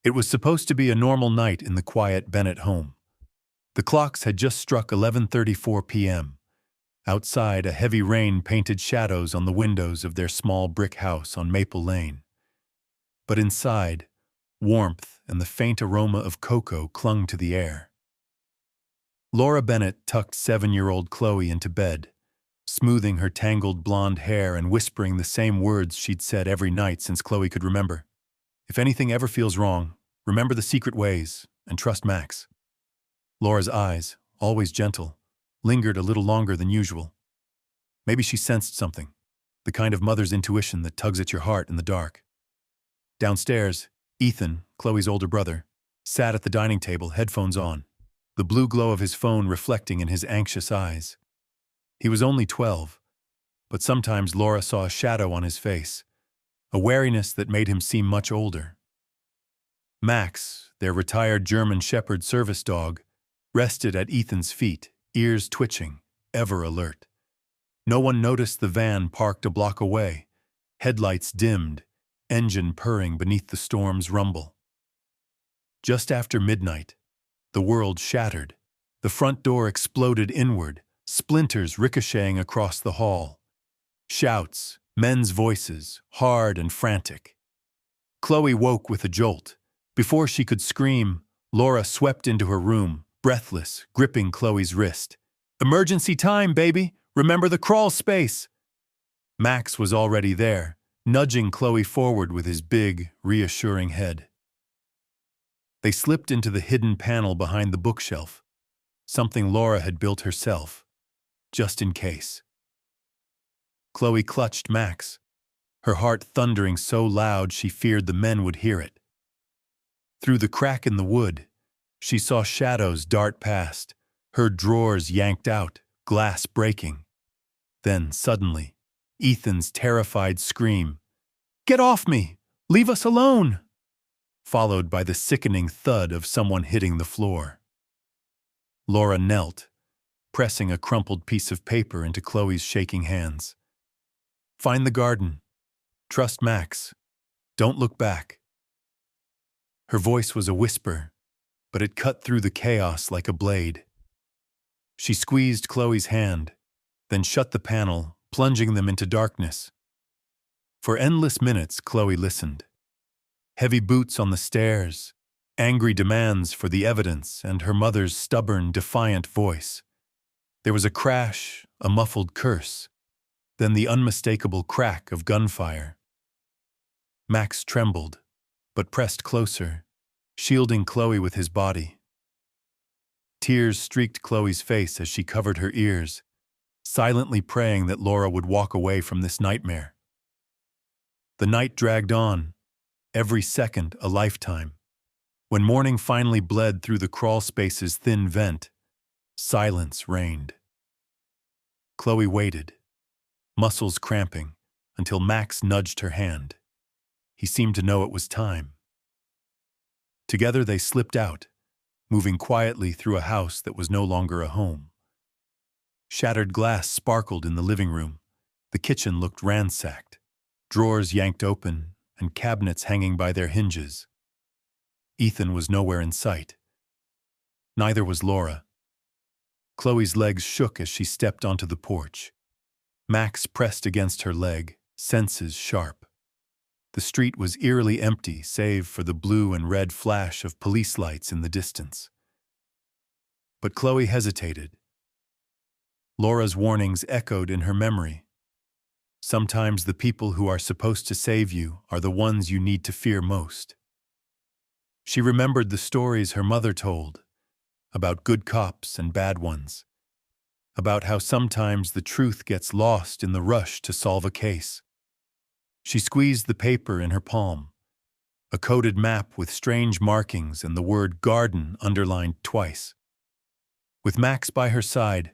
It was supposed to be a normal night in the quiet Bennett home. The clocks had just struck 11:34 p.m. Outside, a heavy rain painted shadows on the windows of their small brick house on Maple Lane. But inside, warmth and the faint aroma of cocoa clung to the air. Laura Bennett tucked 7-year-old Chloe into bed, smoothing her tangled blonde hair and whispering the same words she'd said every night since Chloe could remember. If anything ever feels wrong, remember the secret ways and trust Max. Laura's eyes, always gentle, lingered a little longer than usual. Maybe she sensed something, the kind of mother's intuition that tugs at your heart in the dark. Downstairs, Ethan, Chloe's older brother, sat at the dining table, headphones on, the blue glow of his phone reflecting in his anxious eyes. He was only 12, but sometimes Laura saw a shadow on his face, a wariness that made him seem much older. Max, their retired German Shepherd service dog, rested at Ethan's feet, ears twitching, ever alert. No one noticed the van parked a block away, headlights dimmed, engine purring beneath the storm's rumble. Just after midnight, the world shattered. The front door exploded inward, splinters ricocheting across the hall. Shouts, men's voices, hard and frantic. Chloe woke with a jolt. Before she could scream, Laura swept into her room, breathless, gripping Chloe's wrist. "Emergency time, baby! Remember the crawl space!" Max was already there, nudging Chloe forward with his big, reassuring head. They slipped into the hidden panel behind the bookshelf, something Laura had built herself, just in case. Chloe clutched Max, her heart thundering so loud she feared the men would hear it. Through the crack in the wood, she saw shadows dart past, heard drawers yanked out, glass breaking. Then, suddenly, Ethan's terrified scream, "Get off me! Leave us alone!" followed by the sickening thud of someone hitting the floor. Laura knelt, pressing a crumpled piece of paper into Chloe's shaking hands. "Find the garden. Trust Max. Don't look back." Her voice was a whisper, but it cut through the chaos like a blade. She squeezed Chloe's hand, then shut the panel, plunging them into darkness. For endless minutes, Chloe listened. Heavy boots on the stairs, angry demands for the evidence, and her mother's stubborn, defiant voice. There was a crash, a muffled curse, then the unmistakable crack of gunfire. Max trembled, but pressed closer, shielding Chloe with his body. Tears streaked Chloe's face as she covered her ears, silently praying that Laura would walk away from this nightmare. The night dragged on, every second a lifetime. When morning finally bled through the crawl space's thin vent, silence reigned. Chloe waited, muscles cramping, until Max nudged her hand. He seemed to know it was time. Together they slipped out, moving quietly through a house that was no longer a home. Shattered glass sparkled in the living room. The kitchen looked ransacked, drawers yanked open, and cabinets hanging by their hinges. Ethan was nowhere in sight. Neither was Laura. Chloe's legs shook as she stepped onto the porch. Max pressed against her leg, senses sharp. The street was eerily empty, save for the blue and red flash of police lights in the distance. But Chloe hesitated. Laura's warnings echoed in her memory. Sometimes the people who are supposed to save you are the ones you need to fear most. She remembered the stories her mother told, about good cops and bad ones, about how sometimes the truth gets lost in the rush to solve a case. She squeezed the paper in her palm, a coded map with strange markings and the word garden underlined twice. With Max by her side,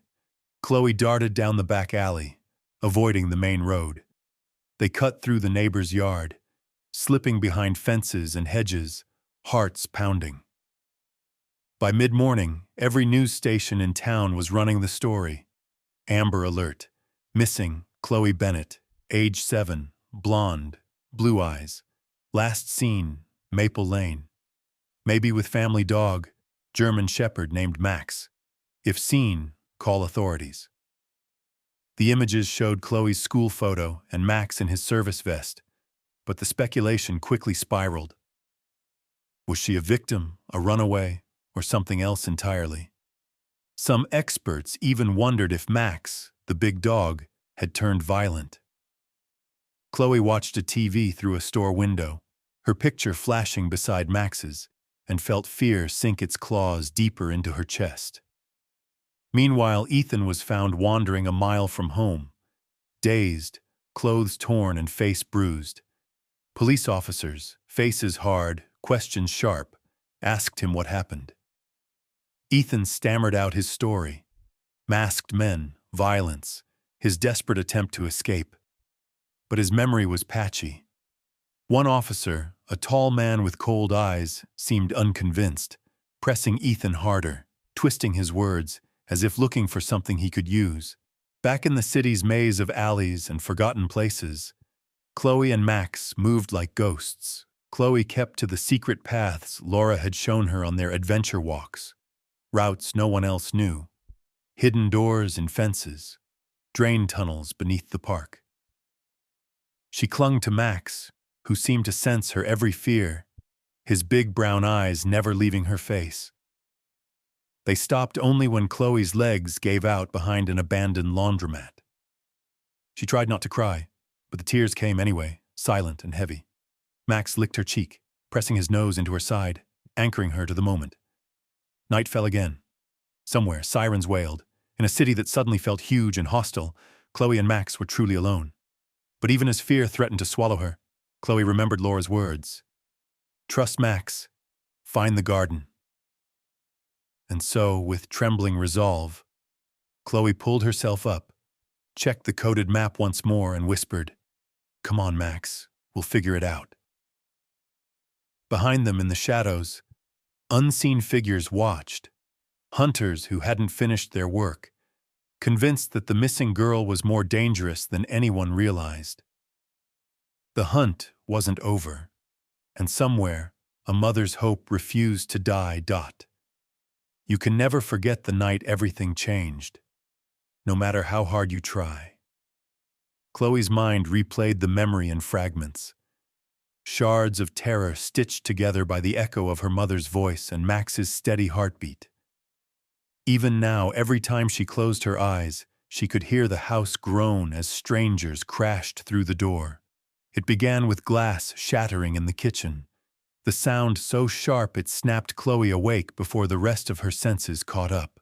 Chloe darted down the back alley, avoiding the main road. They cut through the neighbor's yard, slipping behind fences and hedges, hearts pounding. By mid-morning, every news station in town was running the story. Amber Alert, missing Chloe Bennett, age 7, blonde, blue eyes, last seen, Maple Lane. Maybe with family dog, German Shepherd named Max. If seen, call authorities. The images showed Chloe's school photo and Max in his service vest, but the speculation quickly spiraled. Was she a victim, a runaway, or something else entirely? Some experts even wondered if Max, the big dog, had turned violent. Chloe watched a TV through a store window, her picture flashing beside Max's, and felt fear sink its claws deeper into her chest. Meanwhile, Ethan was found wandering a mile from home, dazed, clothes torn and face bruised. Police officers, faces hard, questions sharp, asked him what happened. Ethan stammered out his story. Masked men, violence, his desperate attempt to escape. But his memory was patchy. One officer, a tall man with cold eyes, seemed unconvinced, pressing Ethan harder, twisting his words, as if looking for something he could use. Back in the city's maze of alleys and forgotten places, Chloe and Max moved like ghosts. Chloe kept to the secret paths Laura had shown her on their adventure walks, routes no one else knew, hidden doors in fences, drain tunnels beneath the park. She clung to Max, who seemed to sense her every fear, his big brown eyes never leaving her face. They stopped only when Chloe's legs gave out behind an abandoned laundromat. She tried not to cry, but the tears came anyway, silent and heavy. Max licked her cheek, pressing his nose into her side, anchoring her to the moment. Night fell again. Somewhere, sirens wailed. In a city that suddenly felt huge and hostile, Chloe and Max were truly alone. But even as fear threatened to swallow her, Chloe remembered Laura's words. Trust Max. Find the garden. And so, with trembling resolve, Chloe pulled herself up, checked the coded map once more, and whispered, Come on, Max, we'll figure it out. Behind them in the shadows, unseen figures watched, hunters who hadn't finished their work, convinced that the missing girl was more dangerous than anyone realized. The hunt wasn't over, and somewhere, a mother's hope refused to die. You can never forget the night everything changed, no matter how hard you try. Chloe's mind replayed the memory in fragments, shards of terror stitched together by the echo of her mother's voice and Max's steady heartbeat. Even now, every time she closed her eyes, she could hear the house groan as strangers crashed through the door. It began with glass shattering in the kitchen, the sound so sharp it snapped Chloe awake before the rest of her senses caught up.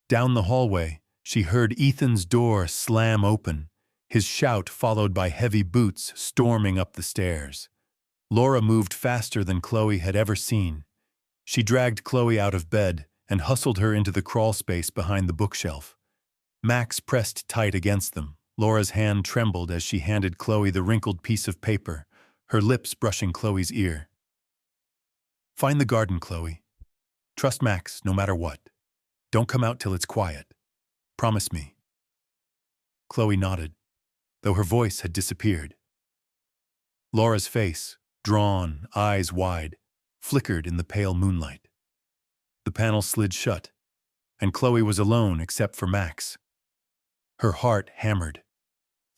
Down the hallway, she heard Ethan's door slam open, his shout followed by heavy boots storming up the stairs. Laura moved faster than Chloe had ever seen. She dragged Chloe out of bed and hustled her into the crawl space behind the bookshelf. Max pressed tight against them. Laura's hand trembled as she handed Chloe the wrinkled piece of paper, her lips brushing Chloe's ear. Find the garden, Chloe. Trust Max no matter what. Don't come out till it's quiet. Promise me. Chloe nodded, though her voice had disappeared. Laura's face, drawn, eyes wide, flickered in the pale moonlight. The panel slid shut, and Chloe was alone except for Max. Her heart hammered.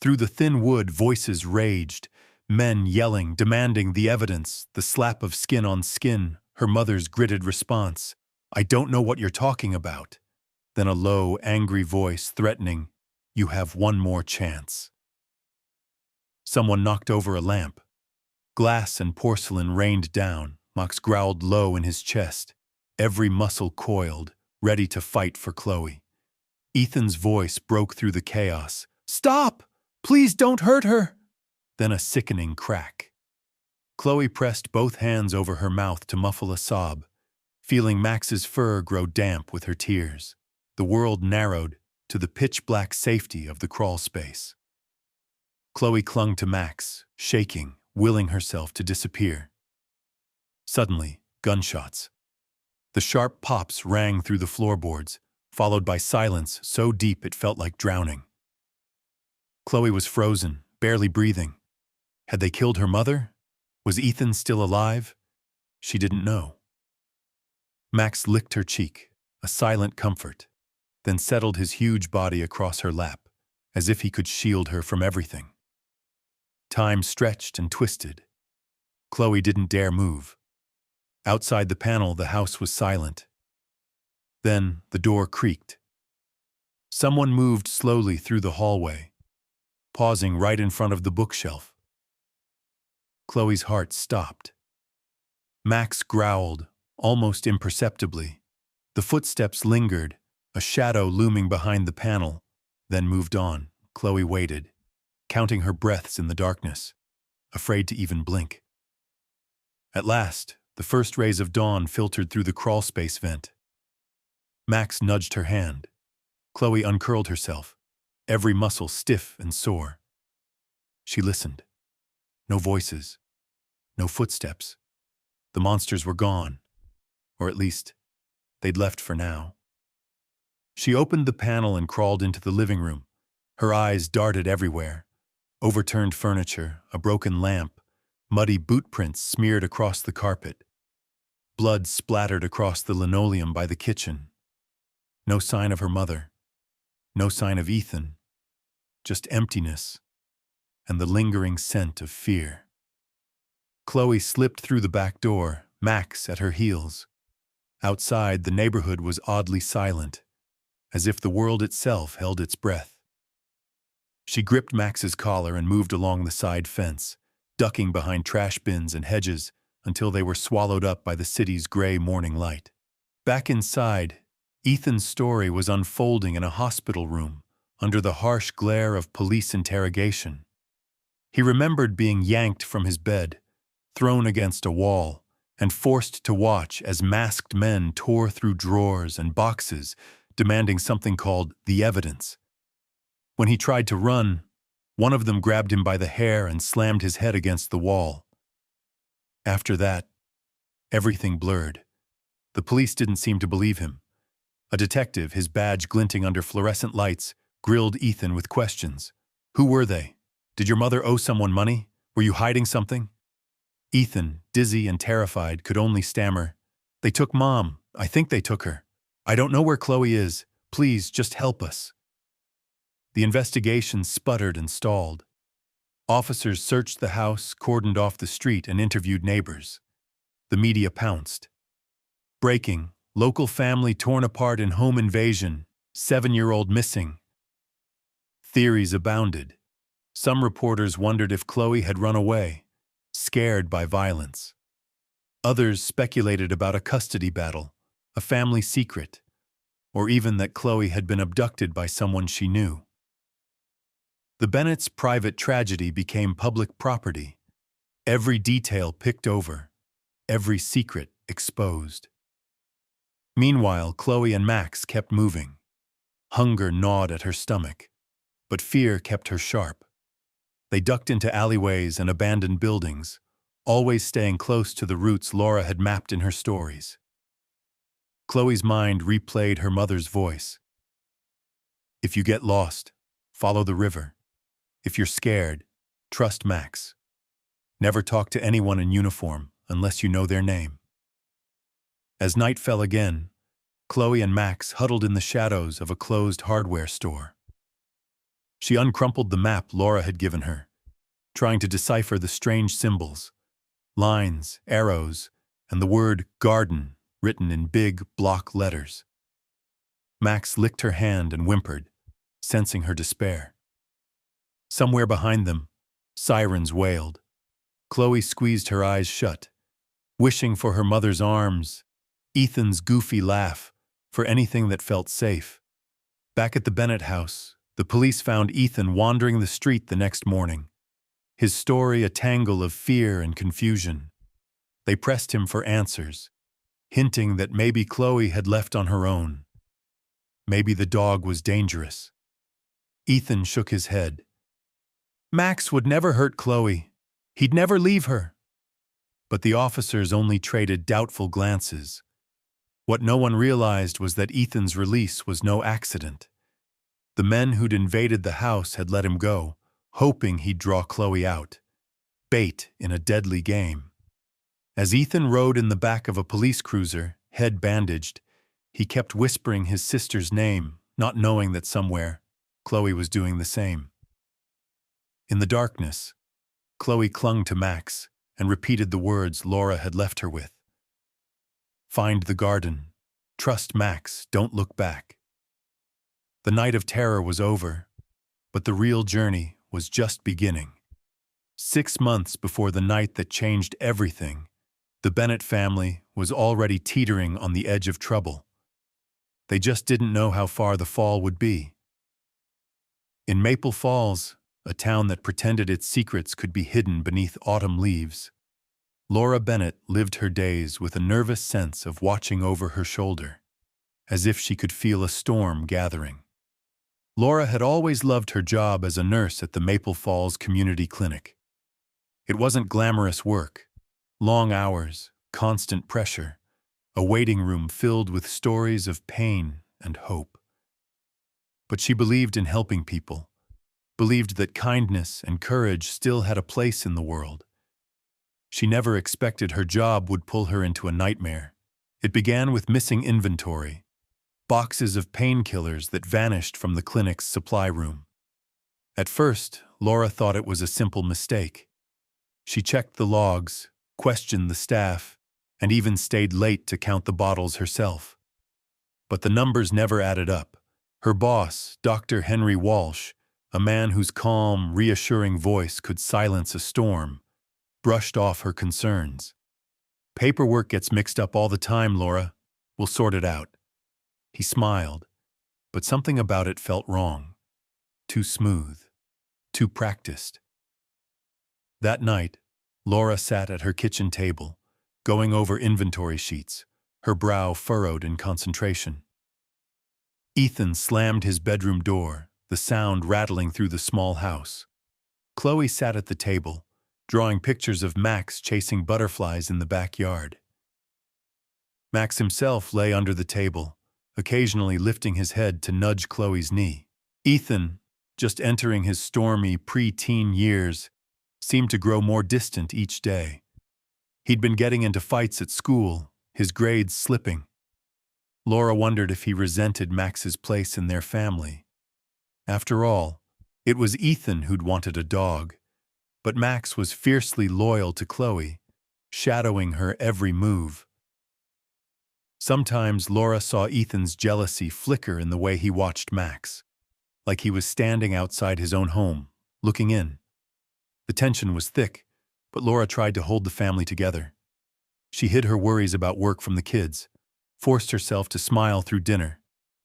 Through the thin wood, voices raged, men yelling, demanding the evidence, the slap of skin on skin, her mother's gritted response, I don't know what you're talking about. Then a low, angry voice threatening, You have one more chance. Someone knocked over a lamp. Glass and porcelain rained down. Max growled low in his chest, every muscle coiled, ready to fight for Chloe. Ethan's voice broke through the chaos. Stop! Please don't hurt her! Then a sickening crack. Chloe pressed both hands over her mouth to muffle a sob, feeling Max's fur grow damp with her tears. The world narrowed to the pitch-black safety of the crawl space. Chloe clung to Max, shaking, willing herself to disappear. Suddenly, gunshots. The sharp pops rang through the floorboards, followed by silence so deep it felt like drowning. Chloe was frozen, barely breathing. Had they killed her mother? Was Ethan still alive? she didn't know. Max licked her cheek, a silent comfort, then settled his huge body across her lap, as if he could shield her from everything. Time stretched and twisted. Chloe didn't dare move. Outside the panel, the house was silent. Then the door creaked. Someone moved slowly through the hallway, pausing right in front of the bookshelf. Chloe's heart stopped. Max growled, almost imperceptibly. The footsteps lingered, a shadow looming behind the panel, then moved on. Chloe waited, counting her breaths in the darkness, afraid to even blink. At last, the first rays of dawn filtered through the crawlspace vent. Max nudged her hand. Chloe uncurled herself, every muscle stiff and sore. She listened. No voices, no footsteps. The monsters were gone, or at least, they'd left for now. She opened the panel and crawled into the living room. Her eyes darted everywhere. Overturned furniture, a broken lamp, muddy boot prints smeared across the carpet. Blood splattered across the linoleum by the kitchen. No sign of her mother. No sign of Ethan. Just emptiness and the lingering scent of fear. Chloe slipped through the back door, Max at her heels. Outside, the neighborhood was oddly silent, as if the world itself held its breath. She gripped Max's collar and moved along the side fence, ducking behind trash bins and hedges until they were swallowed up by the city's gray morning light. Back inside, Ethan's story was unfolding in a hospital room under the harsh glare of police interrogation. He remembered being yanked from his bed, thrown against a wall, and forced to watch as masked men tore through drawers and boxes, demanding something called the evidence. When he tried to run, one of them grabbed him by the hair and slammed his head against the wall. After that, everything blurred. The police didn't seem to believe him. A detective, his badge glinting under fluorescent lights, grilled Ethan with questions. Who were they? Did your mother owe someone money? Were you hiding something? Ethan, dizzy and terrified, could only stammer, "They took Mom. I think they took her. I don't know where Chloe is. Please, just help us." The investigation sputtered and stalled. Officers searched the house, cordoned off the street, and interviewed neighbors. The media pounced. Breaking, local family torn apart in home invasion, 7-year-old missing. Theories abounded. Some reporters wondered if Chloe had run away, scared by violence. Others speculated about a custody battle, a family secret, or even that Chloe had been abducted by someone she knew. The Bennetts' private tragedy became public property, every detail picked over, every secret exposed. Meanwhile, Chloe and Max kept moving. Hunger gnawed at her stomach, but fear kept her sharp. They ducked into alleyways and abandoned buildings, always staying close to the routes Laura had mapped in her stories. Chloe's mind replayed her mother's voice. If you get lost, follow the river. If you're scared, trust Max. Never talk to anyone in uniform unless you know their name. As night fell again, Chloe and Max huddled in the shadows of a closed hardware store. She uncrumpled the map Laura had given her, trying to decipher the strange symbols, lines, arrows, and the word garden written in big block letters. Max licked her hand and whimpered, sensing her despair. Somewhere behind them, sirens wailed. Chloe squeezed her eyes shut, wishing for her mother's arms, Ethan's goofy laugh, for anything that felt safe. Back at the Bennett house, the police found Ethan wandering the street the next morning, his story a tangle of fear and confusion. They pressed him for answers, hinting that maybe Chloe had left on her own. Maybe the dog was dangerous. Ethan shook his head. Max would never hurt Chloe. He'd never leave her. But the officers only traded doubtful glances. What no one realized was that Ethan's release was no accident. The men who'd invaded the house had let him go, hoping he'd draw Chloe out. Bait in a deadly game. As Ethan rode in the back of a police cruiser, head bandaged, he kept whispering his sister's name, not knowing that somewhere, Chloe was doing the same. In the darkness, Chloe clung to Max and repeated the words Laura had left her with. Find the garden. Trust Max. Don't look back. The night of terror was over, but the real journey was just beginning. 6 months before the night that changed everything, the Bennett family was already teetering on the edge of trouble. They just didn't know how far the fall would be. In Maple Falls, a town that pretended its secrets could be hidden beneath autumn leaves, Laura Bennett lived her days with a nervous sense of watching over her shoulder, as if she could feel a storm gathering. Laura had always loved her job as a nurse at the Maple Falls Community Clinic. It wasn't glamorous work, long hours, constant pressure, a waiting room filled with stories of pain and hope. But she believed in helping people, believed that kindness and courage still had a place in the world. She never expected her job would pull her into a nightmare. It began with missing inventory, boxes of painkillers that vanished from the clinic's supply room. At first, Laura thought it was a simple mistake. She checked the logs, questioned the staff, and even stayed late to count the bottles herself. But the numbers never added up. Her boss, Dr. Henry Walsh, a man whose calm, reassuring voice could silence a storm, brushed off her concerns. Paperwork gets mixed up all the time, Laura. We'll sort it out. He smiled, but something about it felt wrong. Too smooth, too practiced. That night, Laura sat at her kitchen table, going over inventory sheets, her brow furrowed in concentration. Ethan slammed his bedroom door, the sound rattling through the small house. Chloe sat at the table, drawing pictures of Max chasing butterflies in the backyard. Max himself lay under the table, occasionally lifting his head to nudge Chloe's knee. Ethan, just entering his stormy pre-teen years, seemed to grow more distant each day. He'd been getting into fights at school, his grades slipping. Laura wondered if he resented Max's place in their family. After all, it was Ethan who'd wanted a dog, but Max was fiercely loyal to Chloe, shadowing her every move. Sometimes Laura saw Ethan's jealousy flicker in the way he watched Max, like he was standing outside his own home, looking in. The tension was thick, but Laura tried to hold the family together. She hid her worries about work from the kids, forced herself to smile through dinner,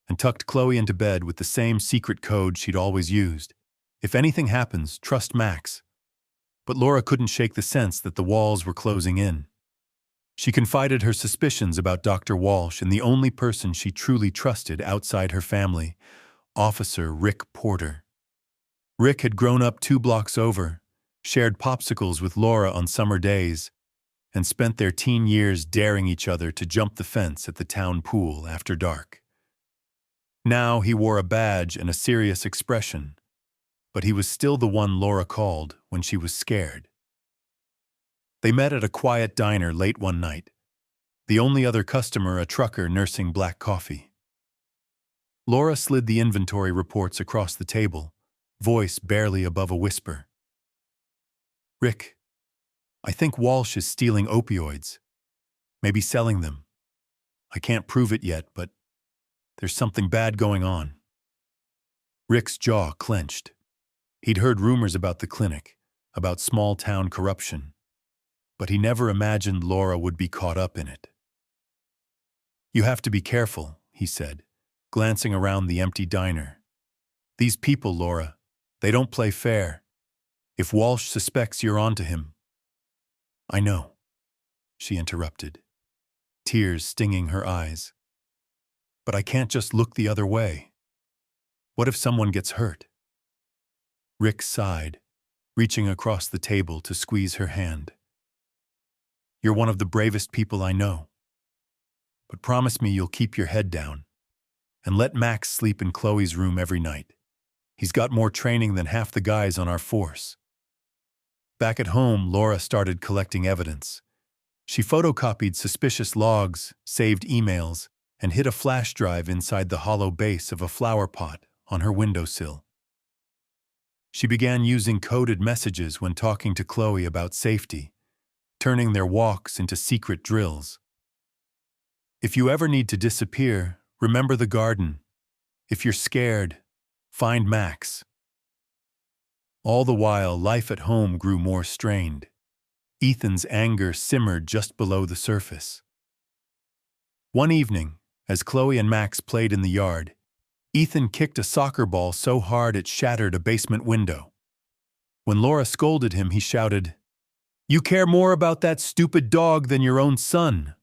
and tucked Chloe into bed with the same secret code she'd always used. If anything happens, trust Max. But Laura couldn't shake the sense that the walls were closing in. She confided her suspicions about Dr. Walsh in the only person she truly trusted outside her family, Officer Rick Porter. Rick had grown up 2 blocks over, shared popsicles with Laura on summer days, and spent their teen years daring each other to jump the fence at the town pool after dark. Now he wore a badge and a serious expression, but he was still the one Laura called when she was scared. They met at a quiet diner late one night, the only other customer a trucker nursing black coffee. Laura slid the inventory reports across the table, voice barely above a whisper. Rick, I think Walsh is stealing opioids, maybe selling them. I can't prove it yet, but there's something bad going on. Rick's jaw clenched. He'd heard rumors about the clinic, about small-town corruption, but he never imagined Laura would be caught up in it. You have to be careful, he said, glancing around the empty diner. These people, Laura, they don't play fair. If Walsh suspects you're onto him. I know, she interrupted, tears stinging her eyes. But I can't just look the other way. What if someone gets hurt? Rick sighed, reaching across the table to squeeze her hand. You're one of the bravest people I know. But promise me you'll keep your head down and let Max sleep in Chloe's room every night. He's got more training than half the guys on our force. Back at home, Laura started collecting evidence. She photocopied suspicious logs, saved emails, and hid a flash drive inside the hollow base of a flower pot on her windowsill. She began using coded messages when talking to Chloe about safety, turning their walks into secret drills. If you ever need to disappear, remember the garden. If you're scared, find Max. All the while, life at home grew more strained. Ethan's anger simmered just below the surface. One evening, as Chloe and Max played in the yard, Ethan kicked a soccer ball so hard it shattered a basement window. When Laura scolded him, he shouted, "You care more about that stupid dog than your own son,"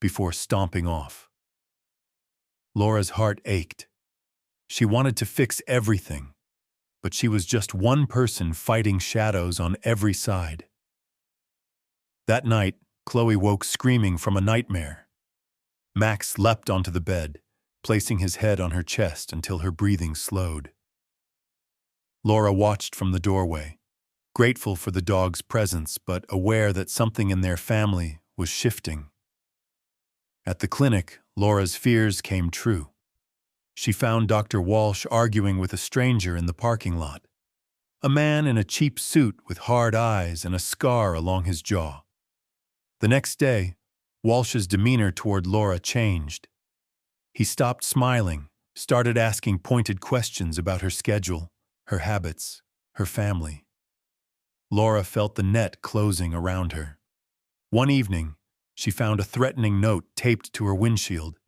before stomping off. Laura's heart ached. She wanted to fix everything, but she was just one person fighting shadows on every side. That night, Chloe woke screaming from a nightmare. Max leapt onto the bed, placing his head on her chest until her breathing slowed. Laura watched from the doorway, grateful for the dog's presence but aware that something in their family was shifting. At the clinic, Laura's fears came true. She found Dr. Walsh arguing with a stranger in the parking lot, a man in a cheap suit with hard eyes and a scar along his jaw. The next day, Walsh's demeanor toward Laura changed. He stopped smiling, started asking pointed questions about her schedule, her habits, her family. Laura felt the net closing around her. One evening, she found a threatening note taped to her windshield,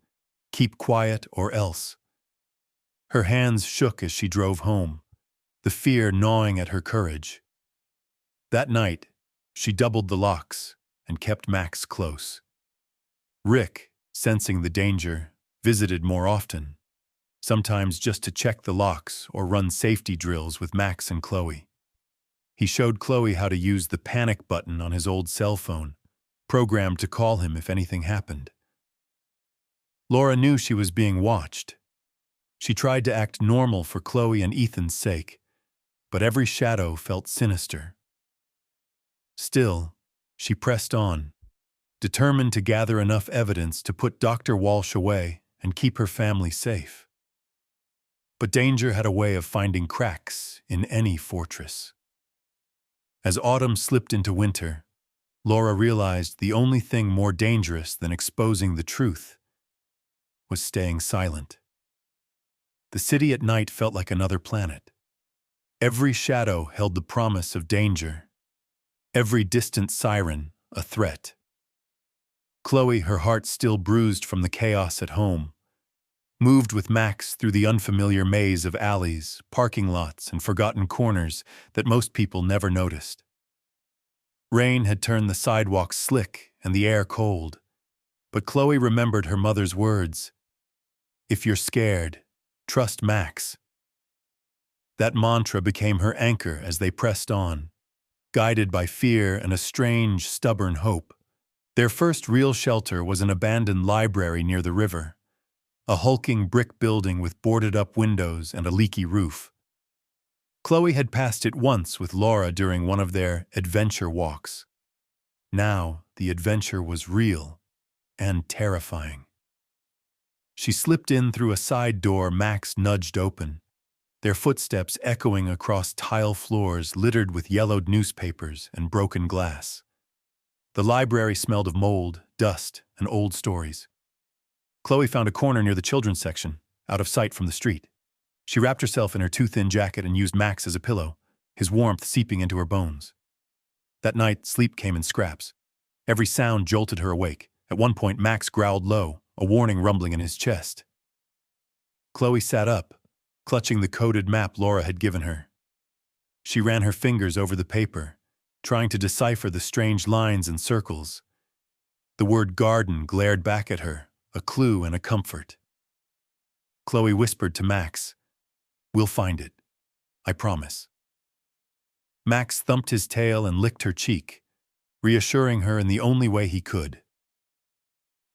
"Keep quiet or else." Her hands shook as she drove home, the fear gnawing at her courage. That night, she doubled the locks and kept Max close. Rick, sensing the danger, visited more often, sometimes just to check the locks or run safety drills with Max and Chloe. He showed Chloe how to use the panic button on his old cell phone, programmed to call him if anything happened. Laura knew she was being watched. She tried to act normal for Chloe and Ethan's sake, but every shadow felt sinister. Still, she pressed on, determined to gather enough evidence to put Dr. Walsh away and keep her family safe. But danger had a way of finding cracks in any fortress. As autumn slipped into winter, Laura realized the only thing more dangerous than exposing the truth was staying silent. The city at night felt like another planet. Every shadow held the promise of danger. Every distant siren, a threat. Chloe, her heart still bruised from the chaos at home, moved with Max through the unfamiliar maze of alleys, parking lots, and forgotten corners that most people never noticed. Rain had turned the sidewalks slick and the air cold, but Chloe remembered her mother's words, "If you're scared, trust Max." That mantra became her anchor as they pressed on, guided by fear and a strange, stubborn hope. Their first real shelter was an abandoned library near the river, a hulking brick building with boarded-up windows and a leaky roof. Chloe had passed it once with Laura during one of their adventure walks. Now, the adventure was real and terrifying. She slipped in through a side door Max nudged open, their footsteps echoing across tile floors littered with yellowed newspapers and broken glass. The library smelled of mold, dust, and old stories. Chloe found a corner near the children's section, out of sight from the street. She wrapped herself in her too-thin jacket and used Max as a pillow, his warmth seeping into her bones. That night, sleep came in scraps. Every sound jolted her awake. At one point, Max growled low, a warning rumbling in his chest. Chloe sat up, clutching the coded map Laura had given her. She ran her fingers over the paper, trying to decipher the strange lines and circles. The word garden glared back at her, a clue and a comfort. Chloe whispered to Max, "We'll find it. I promise." Max thumped his tail and licked her cheek, reassuring her in the only way he could.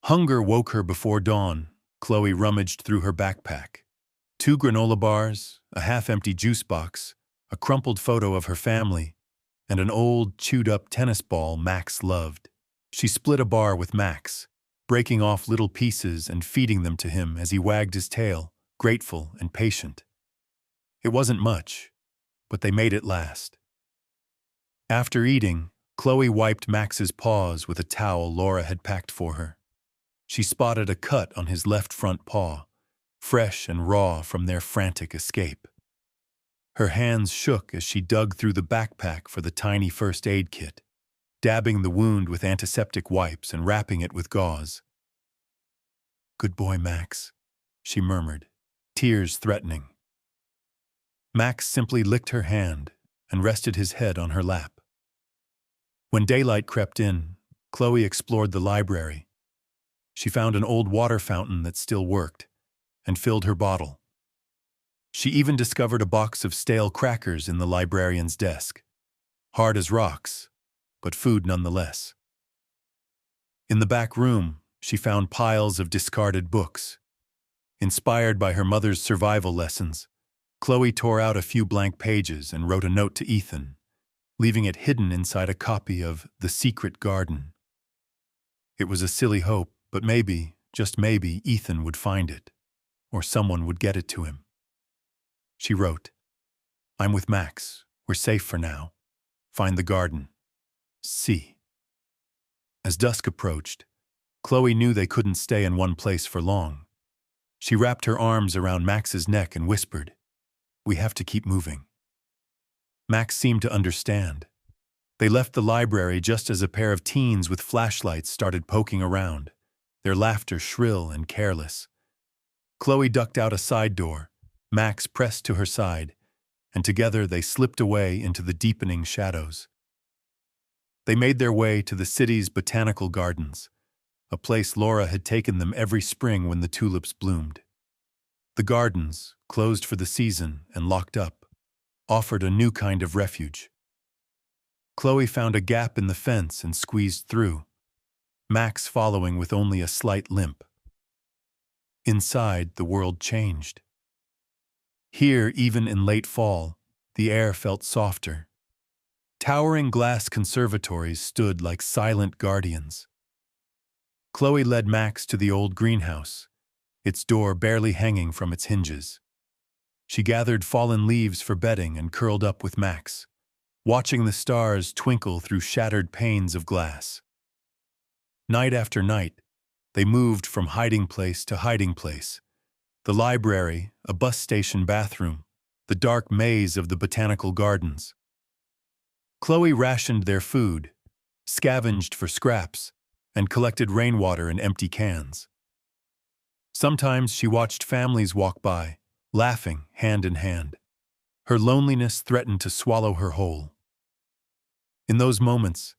Hunger woke her before dawn. Chloe rummaged through her backpack. 2 granola bars, a half-empty juice box, a crumpled photo of her family, and an old, chewed-up tennis ball Max loved. She split a bar with Max, breaking off little pieces and feeding them to him as he wagged his tail, grateful and patient. It wasn't much, but they made it last. After eating, Chloe wiped Max's paws with a towel Laura had packed for her. She spotted a cut on his left front paw, fresh and raw from their frantic escape. Her hands shook as she dug through the backpack for the tiny first aid kit, dabbing the wound with antiseptic wipes and wrapping it with gauze. "Good boy, Max," she murmured, tears threatening. Max simply licked her hand and rested his head on her lap. When daylight crept in, Chloe explored the library. She found an old water fountain that still worked and filled her bottle. She even discovered a box of stale crackers in the librarian's desk. Hard as rocks, but food nonetheless. In the back room, she found piles of discarded books. Inspired by her mother's survival lessons, Chloe tore out a few blank pages and wrote a note to Ethan, leaving it hidden inside a copy of The Secret Garden. It was a silly hope, but maybe, just maybe, Ethan would find it, or someone would get it to him. She wrote, "I'm with Max. We're safe for now. Find the garden. C." As dusk approached, Chloe knew they couldn't stay in one place for long. She wrapped her arms around Max's neck and whispered, "We have to keep moving." Max seemed to understand. They left the library just as a pair of teens with flashlights started poking around, their laughter shrill and careless. Chloe ducked out a side door, Max pressed to her side, and together they slipped away into the deepening shadows. They made their way to the city's botanical gardens, a place Laura had taken them every spring when the tulips bloomed. The gardens, closed for the season and locked up, offered a new kind of refuge. Chloe found a gap in the fence and squeezed through, Max following with only a slight limp. Inside, the world changed. Here, even in late fall, the air felt softer. Towering glass conservatories stood like silent guardians. Chloe led Max to the old greenhouse, its door barely hanging from its hinges. She gathered fallen leaves for bedding and curled up with Max, watching the stars twinkle through shattered panes of glass. Night after night, they moved from hiding place to hiding place. The library, a bus station bathroom, the dark maze of the botanical gardens. Chloe rationed their food, scavenged for scraps, and collected rainwater in empty cans. Sometimes she watched families walk by, laughing hand in hand. Her loneliness threatened to swallow her whole. In those moments,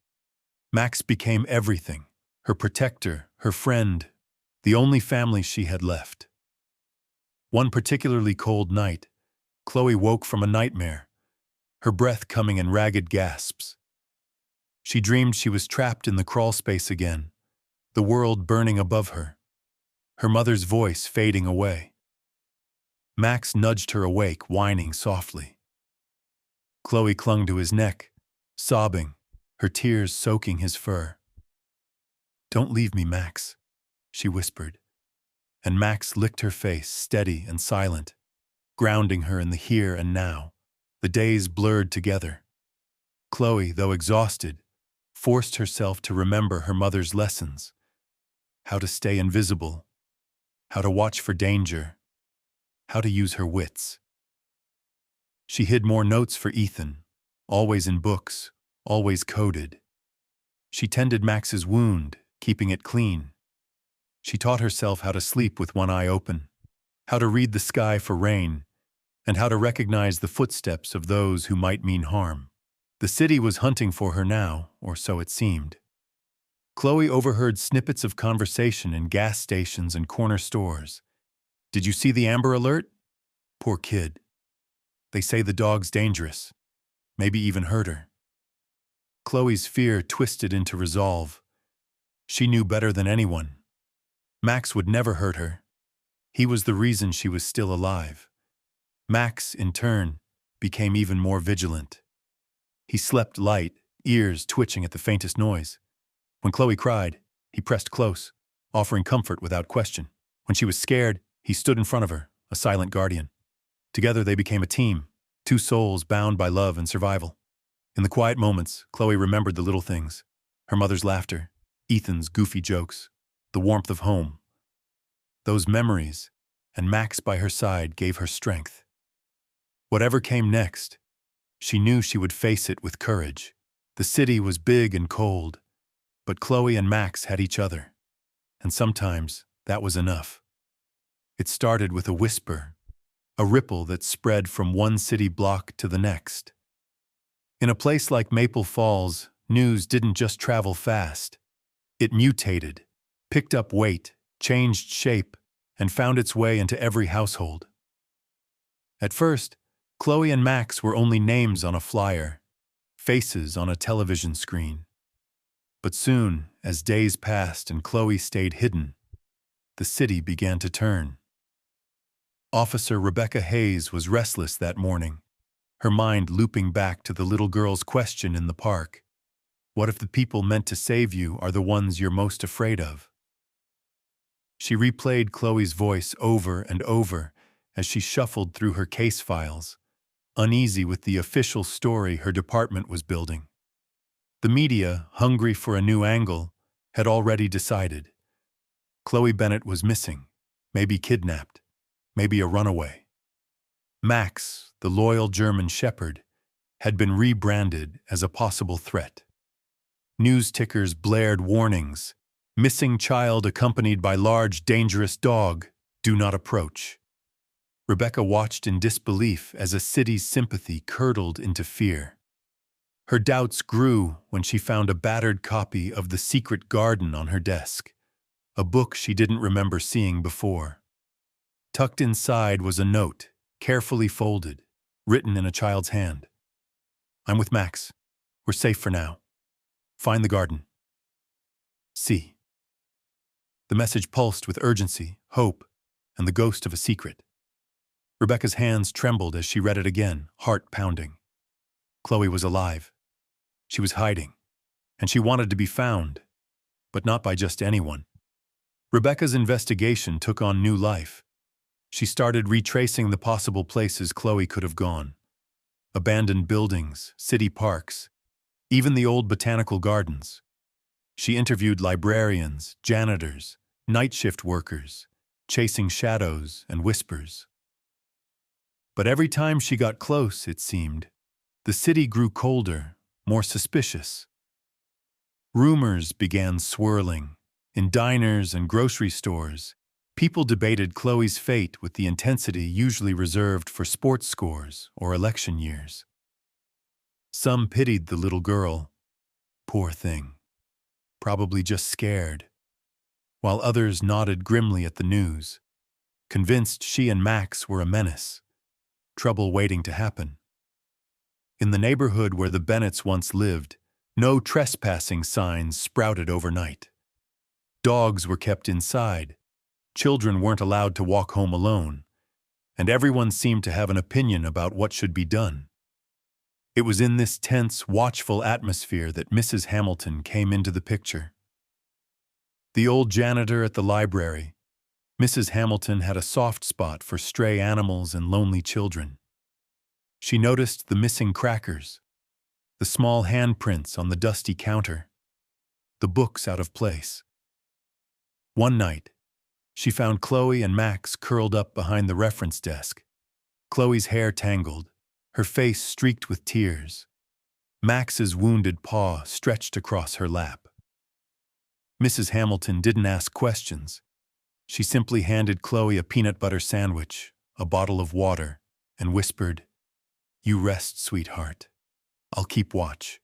Max became everything, her protector, her friend, the only family she had left. One particularly cold night, Chloe woke from a nightmare, her breath coming in ragged gasps. She dreamed she was trapped in the crawl space again, the world burning above her, her mother's voice fading away. Max nudged her awake, whining softly. Chloe clung to his neck, sobbing, her tears soaking his fur. "Don't leave me, Max," she whispered, and Max licked her face, steady and silent, grounding her in the here and now. The days blurred together. Chloe, though exhausted, forced herself to remember her mother's lessons: how to stay invisible, how to watch for danger, how to use her wits. She hid more notes for Ethan, always in books, always coded. She tended Max's wound, keeping it clean. She taught herself how to sleep with one eye open, how to read the sky for rain, and how to recognize the footsteps of those who might mean harm. The city was hunting for her now, or so it seemed. Chloe overheard snippets of conversation in gas stations and corner stores. "Did you see the Amber Alert? Poor kid. They say the dog's dangerous. Maybe even hurt her." Chloe's fear twisted into resolve. She knew better than anyone. Max would never hurt her. He was the reason she was still alive. Max, in turn, became even more vigilant. He slept light, ears twitching at the faintest noise. When Chloe cried, he pressed close, offering comfort without question. When she was scared, he stood in front of her, a silent guardian. Together they became a team, two souls bound by love and survival. In the quiet moments, Chloe remembered the little things: her mother's laughter, Ethan's goofy jokes, the warmth of home. Those memories, and Max by her side, gave her strength. Whatever came next, she knew she would face it with courage. The city was big and cold, but Chloe and Max had each other, and sometimes that was enough. It started with a whisper, a ripple that spread from one city block to the next. In a place like Maple Falls, news didn't just travel fast. It mutated, picked up weight, changed shape, and found its way into every household. At first, Chloe and Max were only names on a flyer, faces on a television screen. But soon, as days passed and Chloe stayed hidden, the city began to turn. Officer Rebecca Hayes was restless that morning, her mind looping back to the little girl's question in the park. What if the people meant to save you are the ones you're most afraid of? She replayed Chloe's voice over and over as she shuffled through her case files, uneasy with the official story her department was building. The media, hungry for a new angle, had already decided. Chloe Bennett was missing, maybe kidnapped, maybe a runaway. Max, the loyal German shepherd, had been rebranded as a possible threat. News tickers blared warnings: missing child accompanied by large dangerous dog, do not approach. Rebecca watched in disbelief as a city's sympathy curdled into fear. Her doubts grew when she found a battered copy of The Secret Garden on her desk, a book she didn't remember seeing before. Tucked inside was a note, carefully folded, written in a child's hand. I'm with Max. We're safe for now. Find the garden. C. The message pulsed with urgency, hope, and the ghost of a secret. Rebecca's hands trembled as she read it again, heart pounding. Chloe was alive. She was hiding, and she wanted to be found, but not by just anyone. Rebecca's investigation took on new life. She started retracing the possible places Chloe could have gone. Abandoned buildings, city parks, even the old botanical gardens. She interviewed librarians, janitors, night shift workers, chasing shadows and whispers. But every time she got close, it seemed, the city grew colder, more suspicious. Rumors began swirling. In diners and grocery stores, people debated Chloe's fate with the intensity usually reserved for sports scores or election years. Some pitied the little girl. Poor thing. Probably just scared. While others nodded grimly at the news, convinced she and Max were a menace. Trouble waiting to happen. In the neighborhood where the Bennetts once lived, no trespassing signs sprouted overnight. Dogs were kept inside, children weren't allowed to walk home alone, and everyone seemed to have an opinion about what should be done. It was in this tense, watchful atmosphere that Mrs. Hamilton came into the picture. The old janitor at the library, Mrs. Hamilton had a soft spot for stray animals and lonely children. She noticed the missing crackers, the small handprints on the dusty counter, the books out of place. One night, she found Chloe and Max curled up behind the reference desk. Chloe's hair tangled, her face streaked with tears. Max's wounded paw stretched across her lap. Mrs. Hamilton didn't ask questions. She simply handed Chloe a peanut butter sandwich, a bottle of water, and whispered, "You rest, sweetheart. I'll keep watch."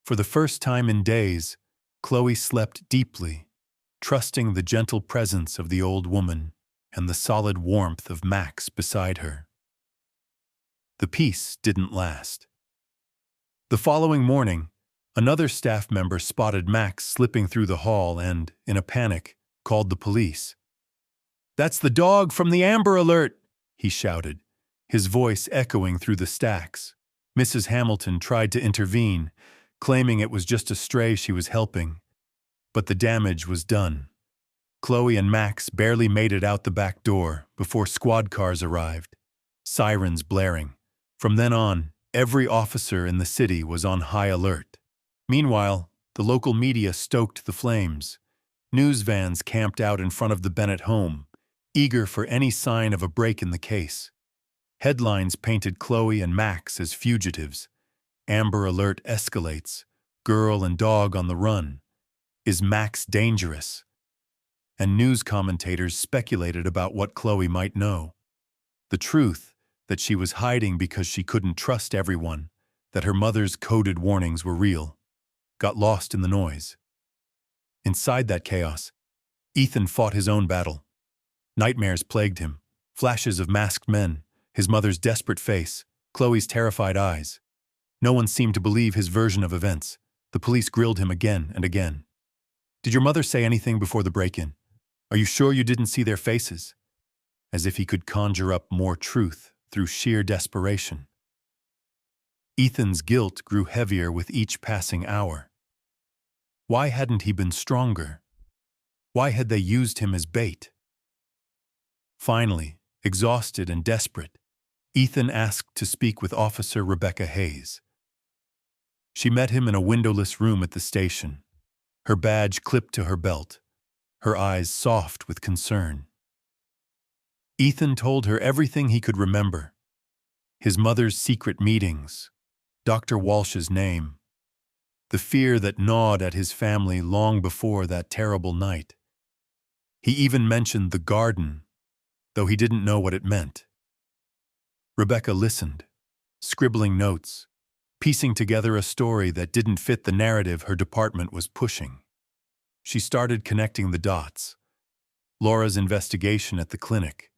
For the first time in days, Chloe slept deeply, trusting the gentle presence of the old woman and the solid warmth of Max beside her. The peace didn't last. The following morning, another staff member spotted Max slipping through the hall and, in a panic, called the police. "That's the dog from the Amber Alert!" he shouted, his voice echoing through the stacks. Mrs. Hamilton tried to intervene, claiming it was just a stray she was helping, but the damage was done. Chloe and Max barely made it out the back door before squad cars arrived, sirens blaring. From then on, every officer in the city was on high alert. Meanwhile, the local media stoked the flames. News vans camped out in front of the Bennett home, eager for any sign of a break in the case. Headlines painted Chloe and Max as fugitives. Amber Alert escalates. Girl and dog on the run. Is Max dangerous? And news commentators speculated about what Chloe might know. The truth, that she was hiding because she couldn't trust everyone, that her mother's coded warnings were real, got lost in the noise. Inside that chaos, Ethan fought his own battle. Nightmares plagued him, flashes of masked men, his mother's desperate face, Chloe's terrified eyes. No one seemed to believe his version of events. The police grilled him again and again. "Did your mother say anything before the break-in? Are you sure you didn't see their faces?" As if he could conjure up more truth through sheer desperation. Ethan's guilt grew heavier with each passing hour. Why hadn't he been stronger? Why had they used him as bait? Finally, exhausted and desperate, Ethan asked to speak with Officer Rebecca Hayes. She met him in a windowless room at the station, her badge clipped to her belt, her eyes soft with concern. Ethan told her everything he could remember. His mother's secret meetings, Dr. Walsh's name, the fear that gnawed at his family long before that terrible night. He even mentioned the garden, though he didn't know what it meant. Rebecca listened, scribbling notes, piecing together a story that didn't fit the narrative her department was pushing. She started connecting the dots. Laura's investigation at the clinic,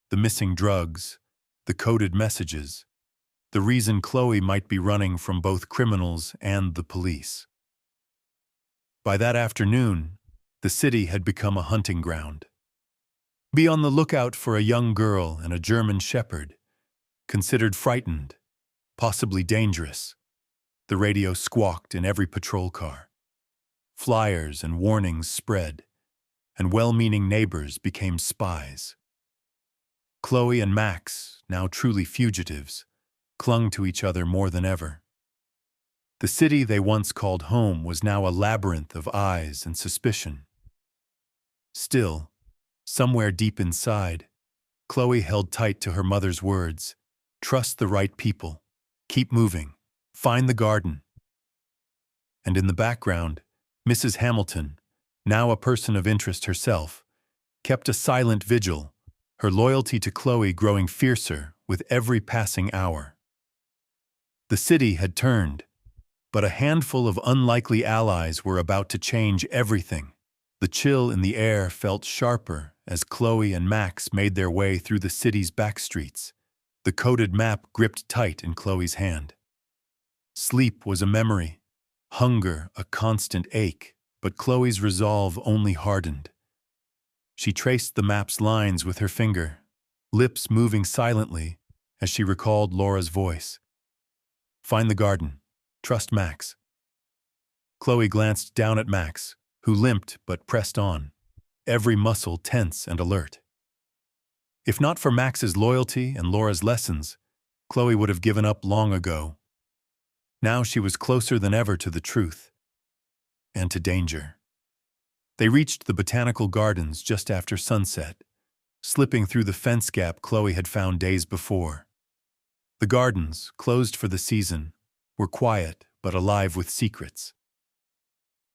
the missing drugs, the coded messages, the reason Chloe might be running from both criminals and the police. By that afternoon, the city had become a hunting ground. Be on the lookout for a young girl and a German shepherd, considered frightened, possibly dangerous. The radio squawked in every patrol car. Flyers and warnings spread, and well-meaning neighbors became spies. Chloe and Max, now truly fugitives, clung to each other more than ever. The city they once called home was now a labyrinth of eyes and suspicion. Still, somewhere deep inside, Chloe held tight to her mother's words. Trust the right people. Keep moving. Find the garden. And in the background, Mrs. Hamilton, now a person of interest herself, kept a silent vigil, her loyalty to Chloe growing fiercer with every passing hour. The city had turned, but a handful of unlikely allies were about to change everything. The chill in the air felt sharper as Chloe and Max made their way through the city's back streets, the coded map gripped tight in Chloe's hand. Sleep was a memory, hunger a constant ache, but Chloe's resolve only hardened. She traced the map's lines with her finger, lips moving silently as she recalled Laura's voice. Find the garden. Trust Max. Chloe glanced down at Max, who limped but pressed on, every muscle tense and alert. If not for Max's loyalty and Laura's lessons, Chloe would have given up long ago. Now she was closer than ever to the truth and to danger. They reached the botanical gardens just after sunset, slipping through the fence gap Chloe had found days before. The gardens, closed for the season, were quiet but alive with secrets.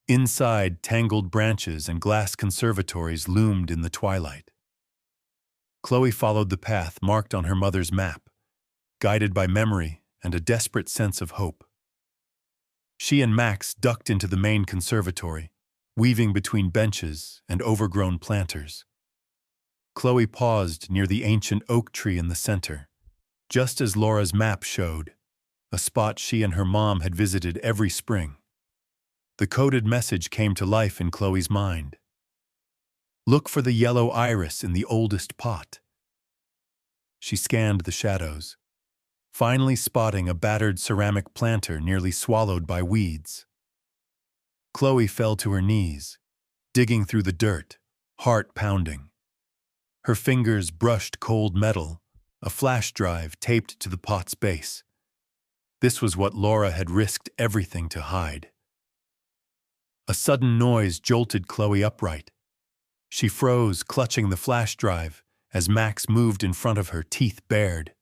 Inside, tangled branches and glass conservatories loomed in the twilight. Chloe followed the path marked on her mother's map, guided by memory and a desperate sense of hope. She and Max ducked into the main conservatory, weaving between benches and overgrown planters. Chloe paused near the ancient oak tree in the center, just as Laura's map showed, a spot she and her mom had visited every spring. The coded message came to life in Chloe's mind. Look for the yellow iris in the oldest pot. She scanned the shadows. finally spotting a battered ceramic planter nearly swallowed by weeds. Chloe fell to her knees, digging through the dirt, heart pounding. Her fingers brushed cold metal, a flash drive taped to the pot's base. This was what Laura had risked everything to hide. A sudden noise jolted Chloe upright. She froze, clutching the flash drive, as Max moved in front of her, teeth bared.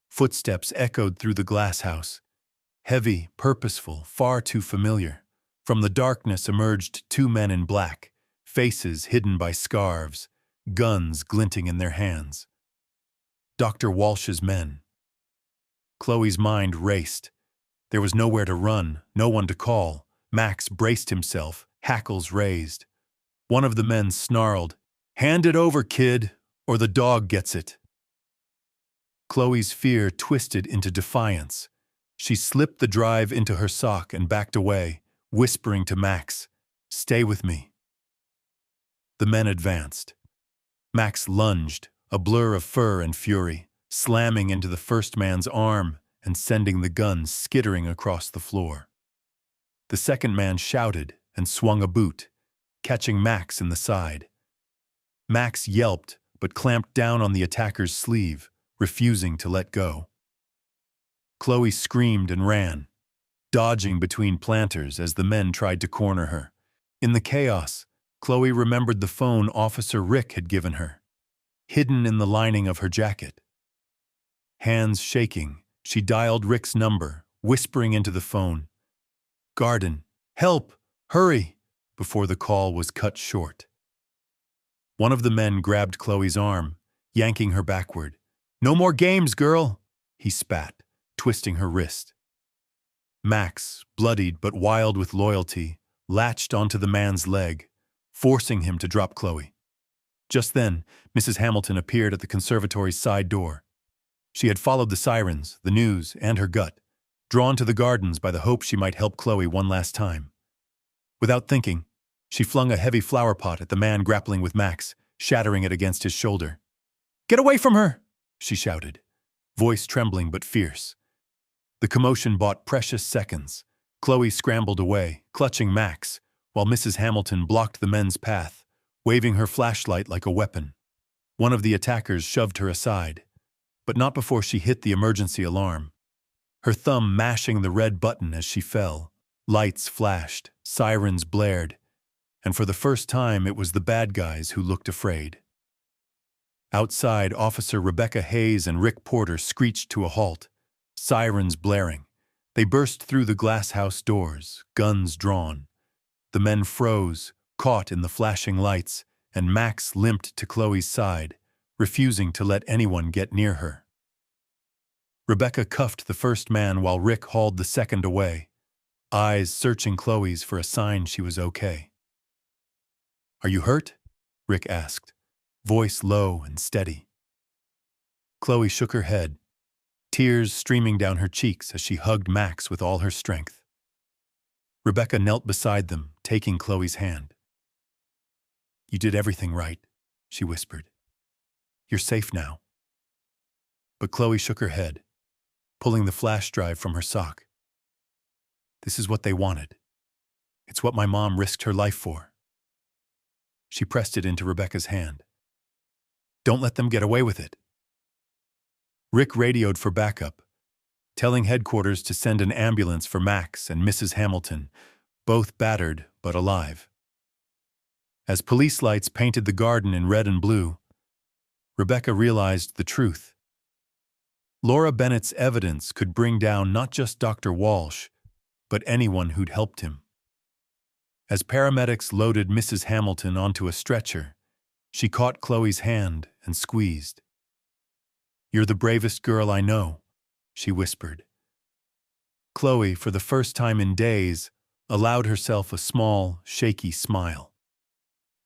Footsteps echoed through the glass house. Heavy, purposeful, far too familiar. From the darkness emerged two men in black, faces hidden by scarves, guns glinting in their hands. Dr. Walsh's men. Chloe's mind raced. There was nowhere to run, no one to call. Max braced himself, hackles raised. One of the men snarled, "Hand it over, kid, or the dog gets it." Chloe's fear twisted into defiance. She slipped the drive into her sock and backed away, whispering to Max, "Stay with me." The men advanced. Max lunged, a blur of fur and fury, slamming into the first man's arm and sending the gun skittering across the floor. The second man shouted and swung a boot, catching Max in the side. Max yelped but clamped down on the attacker's sleeve, refusing to let go. Chloe screamed and ran, dodging between planters as the men tried to corner her. In the chaos, Chloe remembered the phone Officer Rick had given her, hidden in the lining of her jacket. Hands shaking, she dialed Rick's number, whispering into the phone, "Garden, help, hurry," before the call was cut short. One of the men grabbed Chloe's arm, yanking her backward. "No more games, girl," he spat, twisting her wrist. Max, bloodied but wild with loyalty, latched onto the man's leg, forcing him to drop Chloe. Just then, Mrs. Hamilton appeared at the conservatory's side door. She had followed the sirens, the news, and her gut, drawn to the gardens by the hope she might help Chloe one last time. Without thinking, she flung a heavy flower pot at the man grappling with Max, shattering it against his shoulder. "Get away from her!" she shouted, voice trembling but fierce. The commotion bought precious seconds. Chloe scrambled away, clutching Max, while Mrs. Hamilton blocked the men's path, waving her flashlight like a weapon. One of the attackers shoved her aside, but not before she hit the emergency alarm. Her thumb mashing the red button as she fell. Lights flashed, sirens blared, and for the first time it was the bad guys who looked afraid. Outside, Officer Rebecca Hayes and Rick Porter screeched to a halt, sirens blaring. They burst through the glass house doors, guns drawn. The men froze, caught in the flashing lights, and Max limped to Chloe's side, refusing to let anyone get near her. Rebecca cuffed the first man while Rick hauled the second away, eyes searching Chloe's for a sign she was okay. "Are you hurt?" Rick asked, voice low and steady. Chloe shook her head, tears streaming down her cheeks as she hugged Max with all her strength. Rebecca knelt beside them, taking Chloe's hand. "You did everything right," she whispered. "You're safe now." But Chloe shook her head, pulling the flash drive from her sock. "This is what they wanted. It's what my mom risked her life for." She pressed it into Rebecca's hand. "Don't let them get away with it." Rick radioed for backup, telling headquarters to send an ambulance for Max and Mrs. Hamilton, both battered but alive. As police lights painted the garden in red and blue, Rebecca realized the truth. Laura Bennett's evidence could bring down not just Dr. Walsh, but anyone who'd helped him. As paramedics loaded Mrs. Hamilton onto a stretcher, she caught Chloe's hand and squeezed. "You're the bravest girl I know," she whispered. Chloe, for the first time in days, allowed herself a small, shaky smile.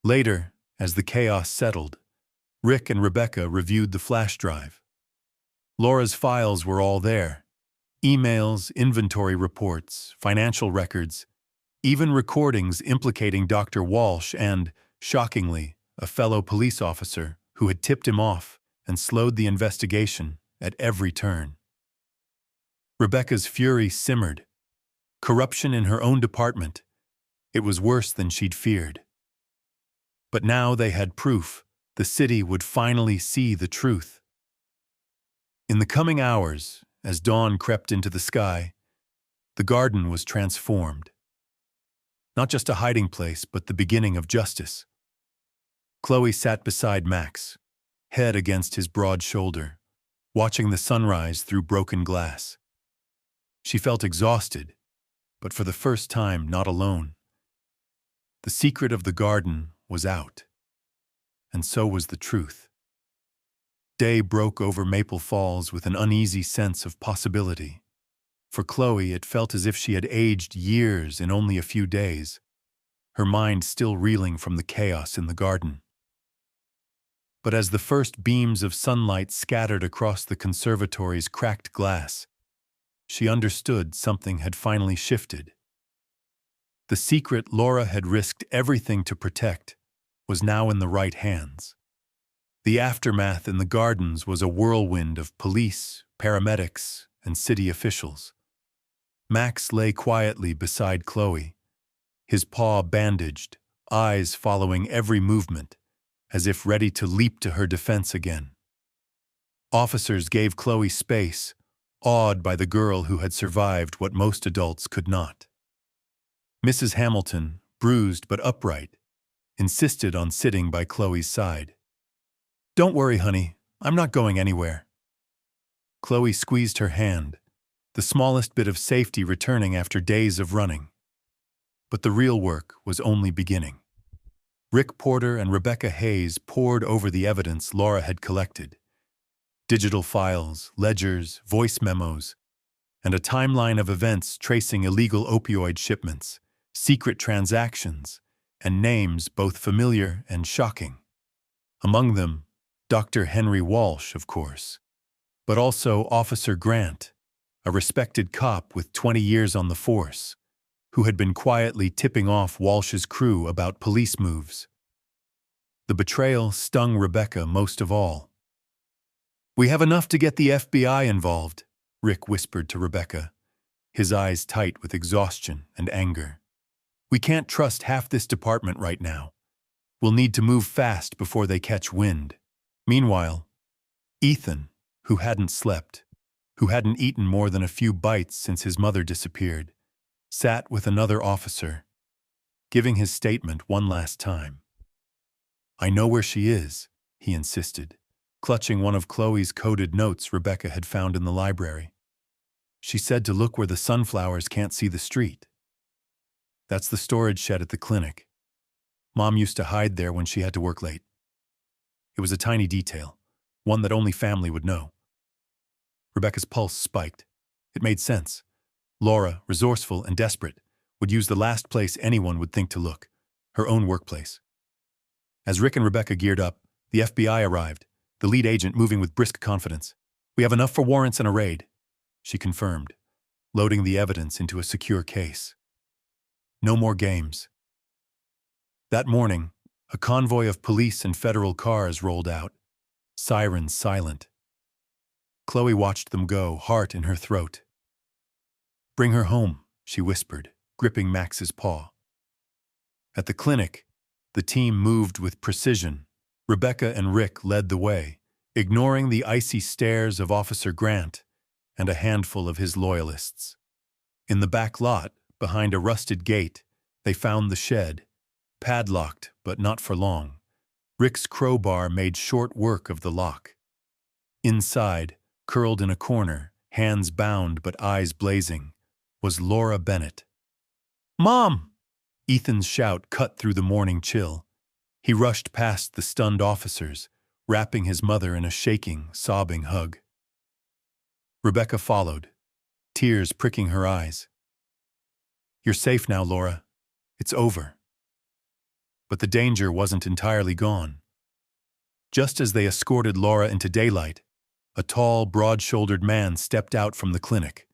Later, as the chaos settled, Rick and Rebecca reviewed the flash drive. Laura's files were all there. Emails, inventory reports, financial records, even recordings implicating Dr. Walsh and, shockingly, a fellow police officer who had tipped him off and slowed the investigation at every turn. Rebecca's fury simmered. Corruption in her own department. It was worse than she'd feared. But now they had proof. The city would finally see the truth. In the coming hours, as dawn crept into the sky, the garden was transformed. Not just a hiding place, but the beginning of justice. Chloe sat beside Max, head against his broad shoulder, watching the sunrise through broken glass. She felt exhausted, but for the first time not alone. The secret of the garden was out, and so was the truth. Day broke over Maple Falls with an uneasy sense of possibility. For Chloe, it felt as if she had aged years in only a few days, her mind still reeling from the chaos in the garden. But as the first beams of sunlight scattered across the conservatory's cracked glass, she understood something had finally shifted. The secret Laura had risked everything to protect was now in the right hands. The aftermath in the gardens was a whirlwind of police, paramedics, and city officials. Max lay quietly beside Chloe, his paw bandaged, eyes following every movement, as if ready to leap to her defense again. Officers gave Chloe space, awed by the girl who had survived what most adults could not. Mrs. Hamilton, bruised but upright, insisted on sitting by Chloe's side. "Don't worry, honey, I'm not going anywhere." Chloe squeezed her hand, the smallest bit of safety returning after days of running. But the real work was only beginning. Rick Porter and Rebecca Hayes pored over the evidence Laura had collected. Digital files, ledgers, voice memos, and a timeline of events tracing illegal opioid shipments, secret transactions, and names both familiar and shocking. Among them, Dr. Henry Walsh, of course, but also Officer Grant, a respected cop with 20 years on the force, who had been quietly tipping off Walsh's crew about police moves. The betrayal stung Rebecca most of all. "We have enough to get the FBI involved," Rick whispered to Rebecca, his eyes tight with exhaustion and anger. "We can't trust half this department right now. We'll need to move fast before they catch wind." Meanwhile, Ethan, who hadn't slept, who hadn't eaten more than a few bites since his mother disappeared, sat with another officer, giving his statement one last time. "I know where she is," he insisted, clutching one of Chloe's coded notes Rebecca had found in the library. "She said to look where the sunflowers can't see the street. That's the storage shed at the clinic. Mom used to hide there when she had to work late." It was a tiny detail, one that only family would know. Rebecca's pulse spiked. It made sense. Laura, resourceful and desperate, would use the last place anyone would think to look, her own workplace. As Rick and Rebecca geared up, the FBI arrived, the lead agent moving with brisk confidence. "We have enough for warrants and a raid," she confirmed, loading the evidence into a secure case. No more games. That morning, a convoy of police and federal cars rolled out, sirens silent. Chloe watched them go, heart in her throat. "Bring her home," she whispered, gripping Max's paw. At the clinic, the team moved with precision. Rebecca and Rick led the way, ignoring the icy stares of Officer Grant and a handful of his loyalists. In the back lot, behind a rusted gate, they found the shed, padlocked but not for long. Rick's crowbar made short work of the lock. Inside, curled in a corner, hands bound but eyes blazing, was Laura Bennett. "Mom!" Ethan's shout cut through the morning chill. He rushed past the stunned officers, wrapping his mother in a shaking, sobbing hug. Rebecca followed, tears pricking her eyes. "You're safe now, Laura. It's over." But the danger wasn't entirely gone. Just as they escorted Laura into daylight, a tall, broad-shouldered man stepped out from the clinic.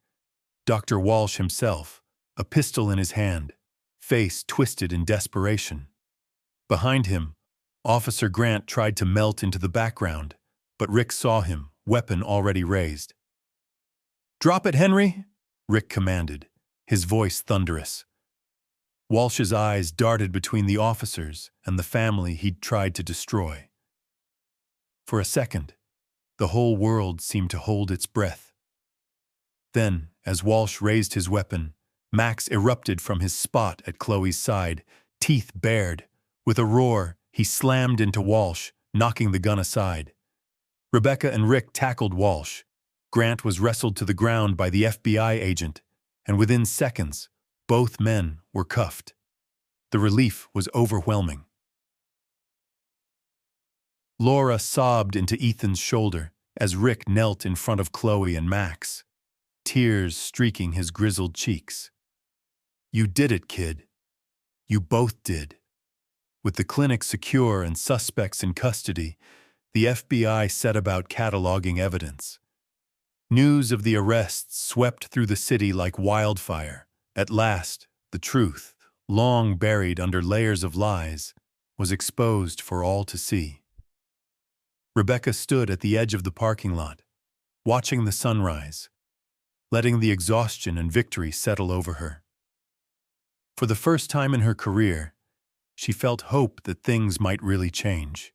Dr. Walsh himself, a pistol in his hand, face twisted in desperation. Behind him, Officer Grant tried to melt into the background, but Rick saw him, weapon already raised. "Drop it, Henry!" Rick commanded, his voice thunderous. Walsh's eyes darted between the officers and the family he'd tried to destroy. For a second, the whole world seemed to hold its breath. Then, as Walsh raised his weapon, Max erupted from his spot at Chloe's side, teeth bared. With a roar, he slammed into Walsh, knocking the gun aside. Rebecca and Rick tackled Walsh. Grant was wrestled to the ground by the FBI agent, and within seconds, both men were cuffed. The relief was overwhelming. Laura sobbed into Ethan's shoulder as Rick knelt in front of Chloe and Max, tears streaking his grizzled cheeks. "You did it, kid. You both did." With the clinic secure and suspects in custody, the FBI set about cataloging evidence. News of the arrests swept through the city like wildfire. At last, the truth, long buried under layers of lies, was exposed for all to see. Rebecca stood at the edge of the parking lot, watching the sunrise, letting the exhaustion and victory settle over her. For the first time in her career, she felt hope that things might really change.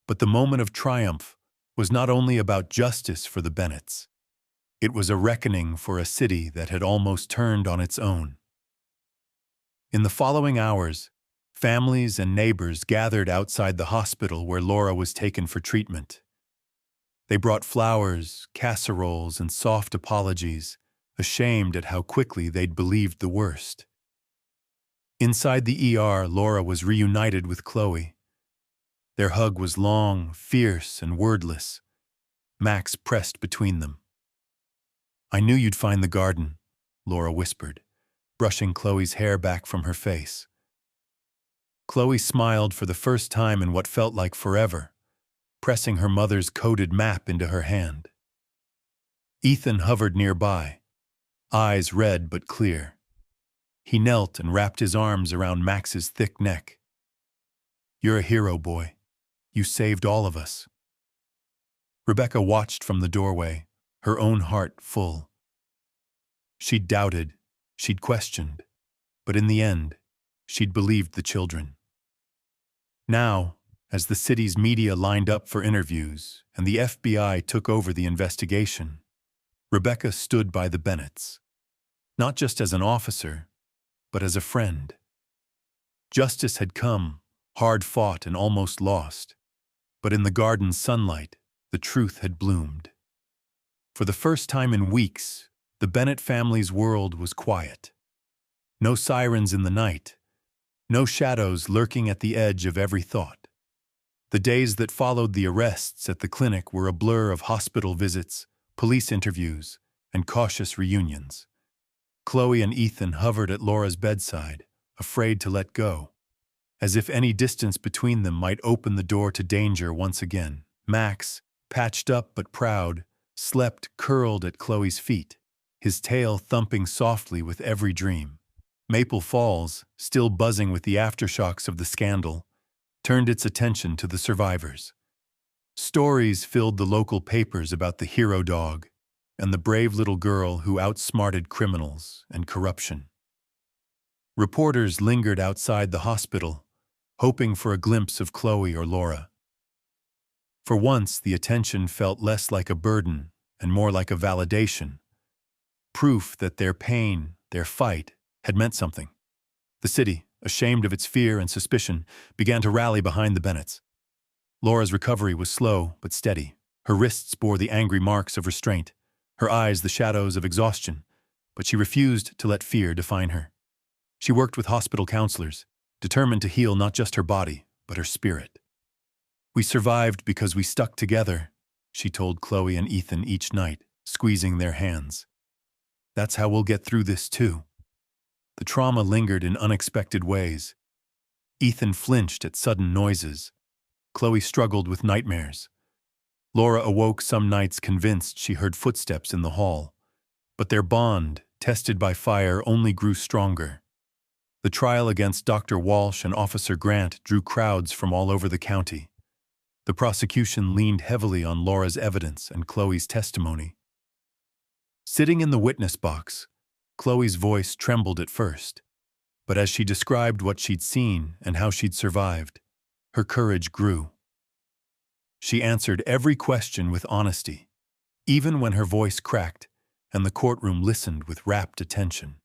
But the moment of triumph was not only about justice for the Bennetts. It was a reckoning for a city that had almost turned on its own. In the following hours, families and neighbors gathered outside the hospital where Laura was taken for treatment. They brought flowers, casseroles, and soft apologies, ashamed at how quickly they'd believed the worst. Inside the ER, Laura was reunited with Chloe. Their hug was long, fierce, and wordless. Max pressed between them. "I knew you'd find the garden," Laura whispered, brushing Chloe's hair back from her face. Chloe smiled for the first time in what felt like forever, pressing her mother's coded map into her hand. Ethan hovered nearby, eyes red but clear. He knelt and wrapped his arms around Max's thick neck. "You're a hero, boy. You saved all of us." Rebecca watched from the doorway, her own heart full. She'd doubted, she'd questioned, but in the end, she'd believed the children. Now, as the city's media lined up for interviews and the FBI took over the investigation, Rebecca stood by the Bennetts, not just as an officer, but as a friend. Justice had come, hard-fought and almost lost, but in the garden's sunlight, the truth had bloomed. For the first time in weeks, the Bennett family's world was quiet. No sirens in the night, no shadows lurking at the edge of every thought. The days that followed the arrests at the clinic were a blur of hospital visits, police interviews, and cautious reunions. Chloe and Ethan hovered at Laura's bedside, afraid to let go, as if any distance between them might open the door to danger once again. Max, patched up but proud, slept curled at Chloe's feet, his tail thumping softly with every dream. Maple Falls, still buzzing with the aftershocks of the scandal, turned its attention to the survivors. Stories filled the local papers about the hero dog and the brave little girl who outsmarted criminals and corruption. Reporters lingered outside the hospital, hoping for a glimpse of Chloe or Laura. For once, the attention felt less like a burden and more like a validation, proof that their pain, their fight, had meant something. The city, ashamed of its fear and suspicion, began to rally behind the Bennetts. Laura's recovery was slow but steady. Her wrists bore the angry marks of restraint, her eyes the shadows of exhaustion, but she refused to let fear define her. She worked with hospital counselors, determined to heal not just her body, but her spirit. "We survived because we stuck together," she told Chloe and Ethan each night, squeezing their hands. "That's how we'll get through this too." The trauma lingered in unexpected ways. Ethan flinched at sudden noises. Chloe struggled with nightmares. Laura awoke some nights convinced she heard footsteps in the hall. But their bond, tested by fire, only grew stronger. The trial against Dr. Walsh and Officer Grant drew crowds from all over the county. The prosecution leaned heavily on Laura's evidence and Chloe's testimony. Sitting in the witness box, Chloe's voice trembled at first, but as she described what she'd seen and how she'd survived, her courage grew. She answered every question with honesty, even when her voice cracked and the courtroom listened with rapt attention.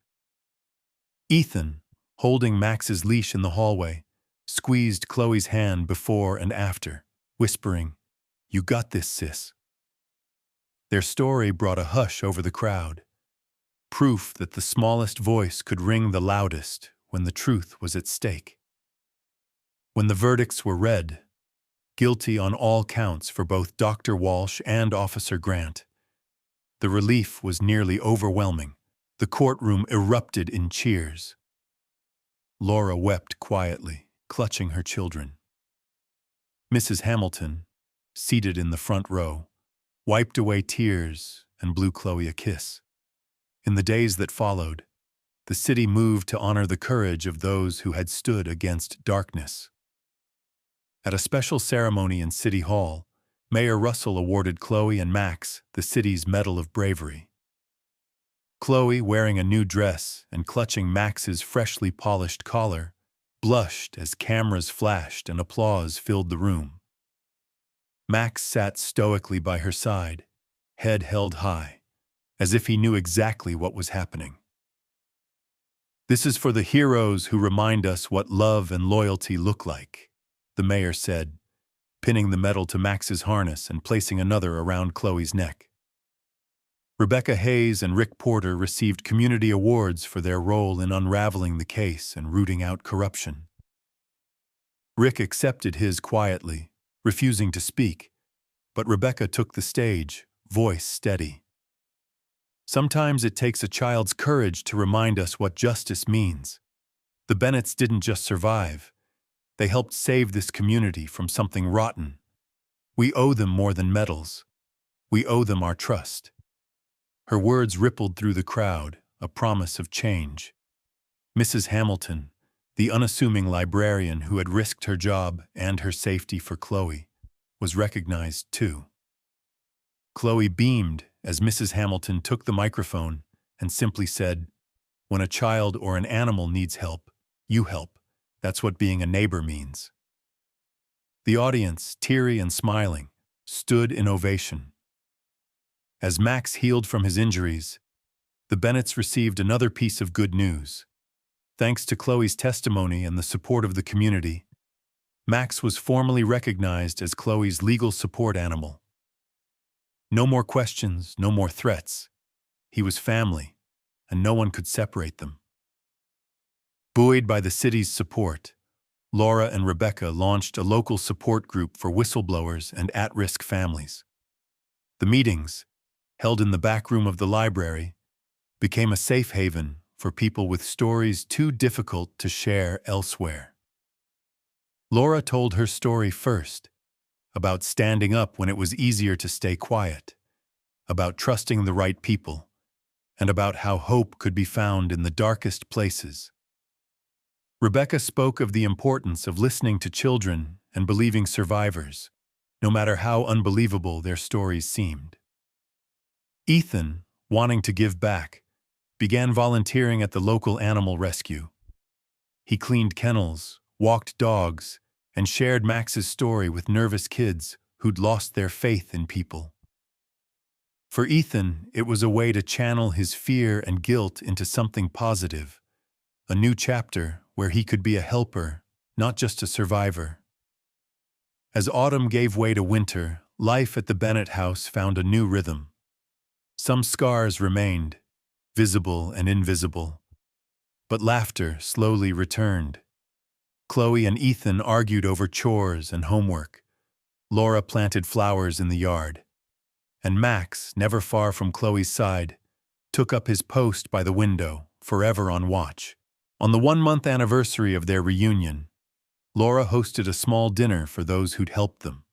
Ethan, holding Max's leash in the hallway, squeezed Chloe's hand before and after, whispering, "You got this, sis." Their story brought a hush over the crowd, proof that the smallest voice could ring the loudest when the truth was at stake. When the verdicts were read, guilty on all counts for both Dr. Walsh and Officer Grant, the relief was nearly overwhelming. The courtroom erupted in cheers. Laura wept quietly, clutching her children. Mrs. Hamilton, seated in the front row, wiped away tears and blew Chloe a kiss. In the days that followed, the city moved to honor the courage of those who had stood against darkness. At a special ceremony in City Hall, Mayor Russell awarded Chloe and Max the city's Medal of Bravery. Chloe, wearing a new dress and clutching Max's freshly polished collar, blushed as cameras flashed and applause filled the room. Max sat stoically by her side, head held high, as if he knew exactly what was happening. "This is for the heroes who remind us what love and loyalty look like," the mayor said, pinning the medal to Max's harness and placing another around Chloe's neck. Rebecca Hayes and Rick Porter received community awards for their role in unraveling the case and rooting out corruption. Rick accepted his quietly, refusing to speak, but Rebecca took the stage, voice steady. Sometimes it takes a child's courage to remind us what justice means. The Bennetts didn't just survive. They helped save this community from something rotten. We owe them more than medals. We owe them our trust. Her words rippled through the crowd, a promise of change. Mrs. Hamilton, the unassuming librarian who had risked her job and her safety for Chloe, was recognized too. Chloe beamed as Mrs. Hamilton took the microphone and simply said, "When a child or an animal needs help, you help. That's what being a neighbor means." The audience, teary and smiling, stood in ovation. As Max healed from his injuries, the Bennetts received another piece of good news. Thanks to Chloe's testimony and the support of the community, Max was formally recognized as Chloe's legal support animal. No more questions, no more threats. He was family, and no one could separate them. Buoyed by the city's support, Laura and Rebecca launched a local support group for whistleblowers and at-risk families. The meetings, held in the back room of the library, became a safe haven for people with stories too difficult to share elsewhere. Laura told her story first, about standing up when it was easier to stay quiet, about trusting the right people, and about how hope could be found in the darkest places. Rebecca spoke of the importance of listening to children and believing survivors, no matter how unbelievable their stories seemed. Ethan, wanting to give back, began volunteering at the local animal rescue. He cleaned kennels, walked dogs, and shared Max's story with nervous kids who'd lost their faith in people. For Ethan, it was a way to channel his fear and guilt into something positive, a new chapter where he could be a helper, not just a survivor. As autumn gave way to winter, life at the Bennett house found a new rhythm. Some scars remained, visible and invisible, but laughter slowly returned. Chloe and Ethan argued over chores and homework. Laura planted flowers in the yard. And Max, never far from Chloe's side, took up his post by the window, forever on watch. On the 1-month anniversary of their reunion, Laura hosted a small dinner for those who'd helped them.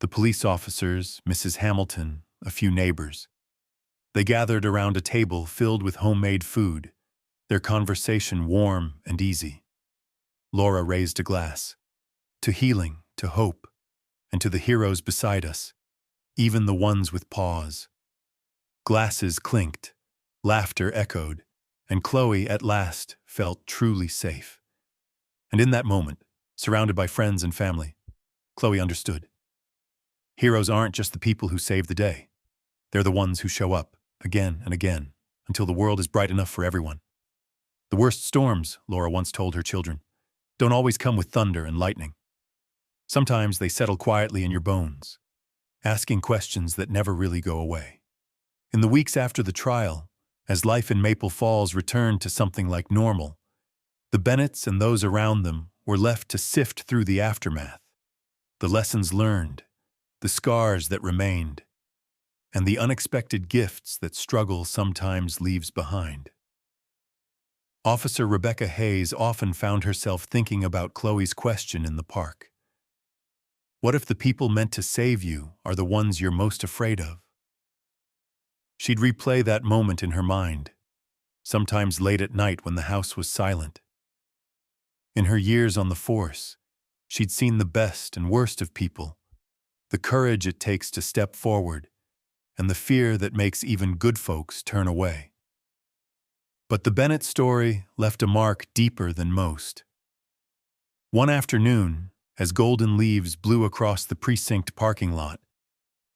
The police officers, Mrs. Hamilton, a few neighbors. They gathered around a table filled with homemade food, their conversation warm and easy. Laura raised a glass. To healing, to hope, and to the heroes beside us, even the ones with paws. Glasses clinked, laughter echoed, and Chloe at last felt truly safe. And in that moment, surrounded by friends and family, Chloe understood. Heroes aren't just the people who save the day. They're the ones who show up, again and again, until the world is bright enough for everyone. The worst storms, Laura once told her children, don't always come with thunder and lightning. Sometimes they settle quietly in your bones, asking questions that never really go away. In the weeks after the trial, as life in Maple Falls returned to something like normal, the Bennetts and those around them were left to sift through the aftermath, the lessons learned, the scars that remained, and the unexpected gifts that struggle sometimes leaves behind. Officer Rebecca Hayes often found herself thinking about Chloe's question in the park. What if the people meant to save you are the ones you're most afraid of? She'd replay that moment in her mind, sometimes late at night when the house was silent. In her years on the force, she'd seen the best and worst of people, the courage it takes to step forward, and the fear that makes even good folks turn away. But the Bennett story left a mark deeper than most. One afternoon, as golden leaves blew across the precinct parking lot,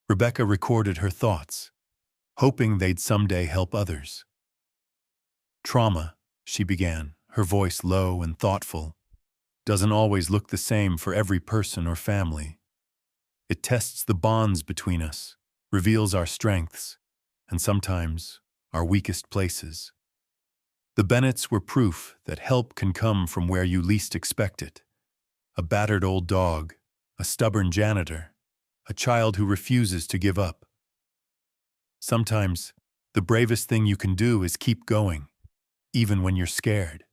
Rebecca recorded her thoughts, hoping they'd someday help others. Trauma, she began, her voice low and thoughtful, doesn't always look the same for every person or family. It tests the bonds between us, reveals our strengths, and sometimes our weakest places. The Bennetts were proof that help can come from where you least expect it. A battered old dog, a stubborn janitor, a child who refuses to give up. Sometimes, the bravest thing you can do is keep going, even when you're scared.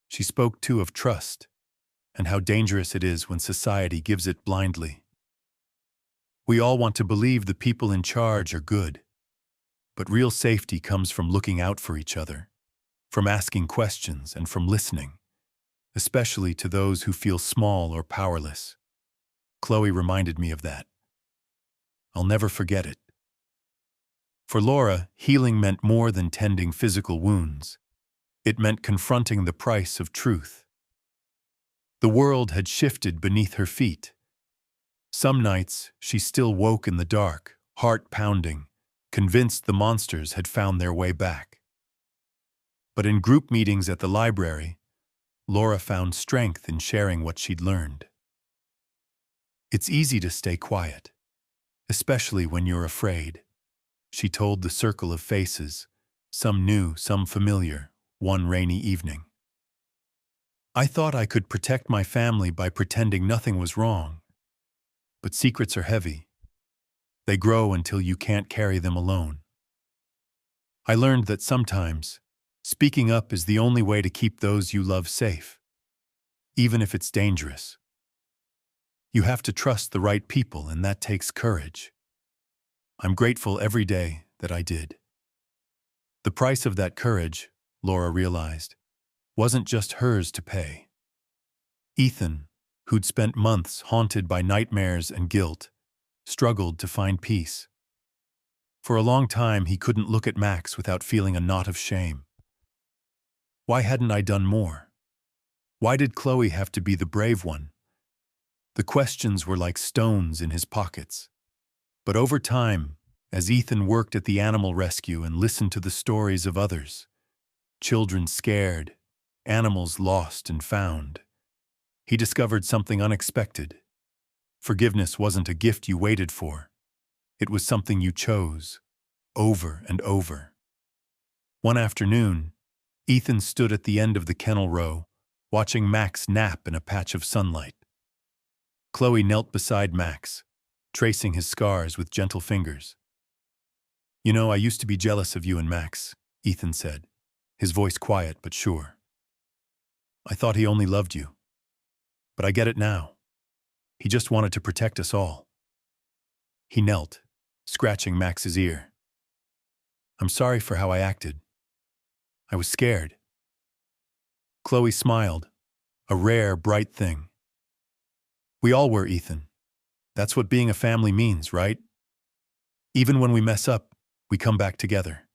She spoke too of trust, and how dangerous it is when society gives it blindly. We all want to believe the people in charge are good, but real safety comes from looking out for each other, from asking questions and from listening, especially to those who feel small or powerless. Chloe reminded me of that. I'll never forget it. For Laura, healing meant more than tending physical wounds. It meant confronting the price of truth. The world had shifted beneath her feet. Some nights, she still woke in the dark, heart pounding, convinced the monsters had found their way back. But in group meetings at the library, Laura found strength in sharing what she'd learned. It's easy to stay quiet, especially when you're afraid, she told the circle of faces, some new, some familiar, one rainy evening. I thought I could protect my family by pretending nothing was wrong. But secrets are heavy. They grow until you can't carry them alone. I learned that sometimes, speaking up is the only way to keep those you love safe, even if it's dangerous. You have to trust the right people, and that takes courage. I'm grateful every day that I did. The price of that courage, Laura realized, wasn't just hers to pay. Ethan, who'd spent months haunted by nightmares and guilt, struggled to find peace. For a long time, he couldn't look at Max without feeling a knot of shame. Why hadn't I done more? Why did Chloe have to be the brave one? The questions were like stones in his pockets. But over time, as Ethan worked at the animal rescue and listened to the stories of others, children scared, animals lost and found, he discovered something unexpected. Forgiveness wasn't a gift you waited for. It was something you chose, over and over. One afternoon, Ethan stood at the end of the kennel row, watching Max nap in a patch of sunlight. Chloe knelt beside Max, tracing his scars with gentle fingers. You know, I used to be jealous of you and Max, Ethan said, his voice quiet but sure. I thought he only loved you. But I get it now. He just wanted to protect us all. He knelt, scratching Max's ear. I'm sorry for how I acted. I was scared. Chloe smiled, a rare, bright thing. We all were, Ethan. That's what being a family means, right? Even when we mess up, We come back together.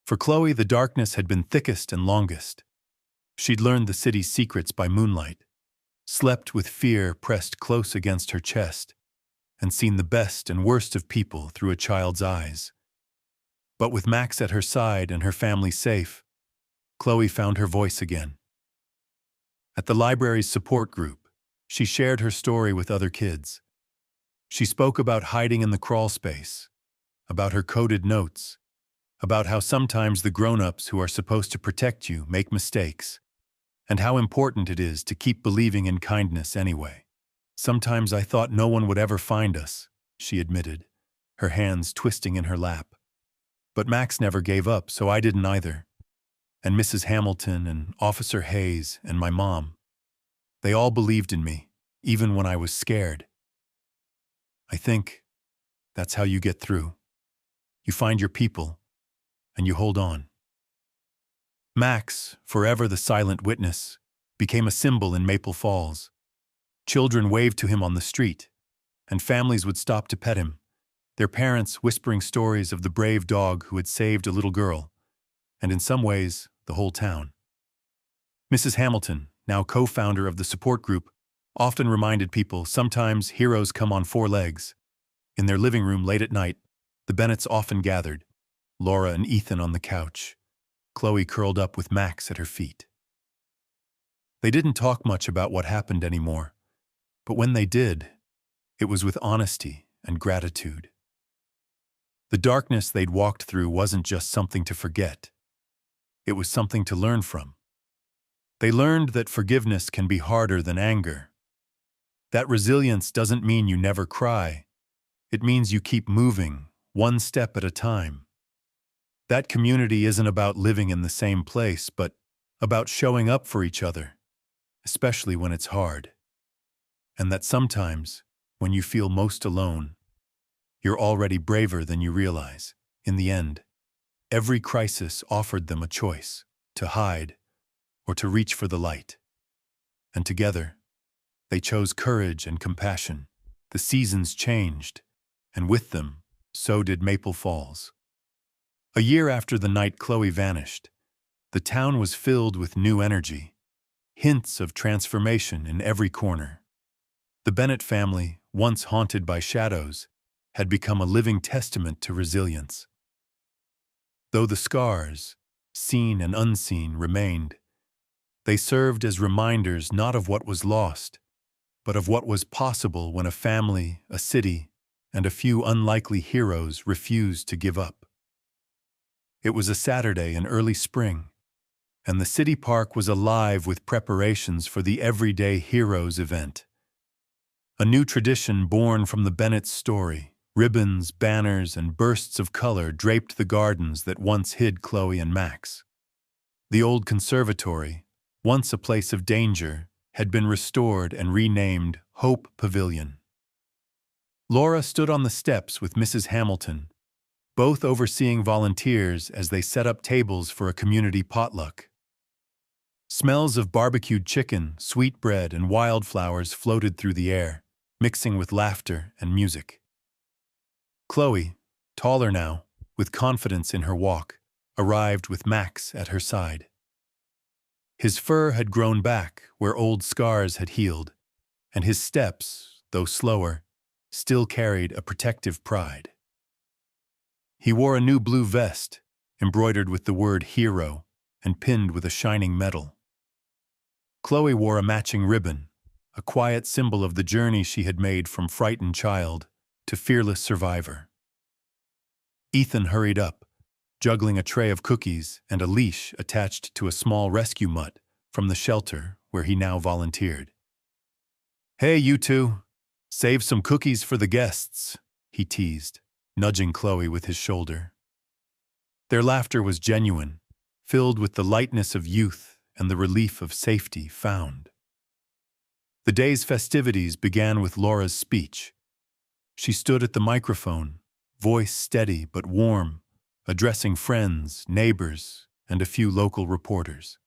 For Chloe, the darkness had been thickest and longest. She'd learned the city's secrets by moonlight, slept with fear pressed close against her chest, and seen the best and worst of people through a child's eyes. But with Max at her side and her family safe, Chloe found her voice again. At the library's support group, she shared her story with other kids. She spoke about hiding in the crawl space, about her coded notes, about how sometimes the grown-ups who are supposed to protect you make mistakes, and how important it is to keep believing in kindness anyway. Sometimes I thought no one would ever find us, she admitted, her hands twisting in her lap. But Max never gave up, so I didn't either. And Mrs. Hamilton and Officer Hayes and my mom, they all believed in me, even when I was scared. I think that's how you get through. You find your people, and you hold on. Max, forever the silent witness, became a symbol in Maple Falls. Children waved to him on the street, and families would stop to pet him, their parents whispering stories of the brave dog who had saved a little girl, and in some ways, the whole town. Mrs. Hamilton, now co-founder of the support group, often reminded people sometimes heroes come on four legs. In their living room late at night, the Bennetts often gathered, Laura and Ethan on the couch, Chloe curled up with Max at her feet. They didn't talk much about what happened anymore, but when they did, it was with honesty and gratitude. The darkness they'd walked through wasn't just something to forget. It was something to learn from. They learned that forgiveness can be harder than anger. That resilience doesn't mean you never cry. It means you keep moving, one step at a time. That community isn't about living in the same place, but about showing up for each other, especially when it's hard. And that sometimes, when you feel most alone, you're already braver than you realize. In the end, every crisis offered them a choice, to hide or to reach for the light. And together, they chose courage and compassion. The seasons changed, and with them, so did Maple Falls. A year after the night Chloe vanished, the town was filled with new energy, hints of transformation in every corner. The Bennett family, once haunted by shadows, had become a living testament to resilience. Though the scars, seen and unseen, remained, they served as reminders not of what was lost, but of what was possible when a family, a city, and a few unlikely heroes refused to give up. It was a Saturday in early spring, and the city park was alive with preparations for the Everyday Heroes event. A new tradition born from the Bennett's story, ribbons, banners, and bursts of color draped the gardens that once hid Chloe and Max. The old conservatory, once a place of danger, had been restored and renamed Hope Pavilion. Laura stood on the steps with Mrs. Hamilton, both overseeing volunteers as they set up tables for a community potluck. Smells of barbecued chicken, sweetbread, and wildflowers floated through the air, mixing with laughter and music. Chloe, taller now, with confidence in her walk, arrived with Max at her side. His fur had grown back where old scars had healed, and his steps, though slower, still carried a protective pride. He wore a new blue vest, embroidered with the word hero and pinned with a shining medal. Chloe wore a matching ribbon, a quiet symbol of the journey she had made from frightened child to fearless survivor. Ethan hurried up, juggling a tray of cookies and a leash attached to a small rescue mutt from the shelter where he now volunteered. "Hey, you two, save some cookies for the guests," he teased, nudging Chloe with his shoulder. Their laughter was genuine, filled with the lightness of youth and the relief of safety found. The day's festivities began with Laura's speech. She stood at the microphone, voice steady but warm, addressing friends, neighbors, and a few local reporters.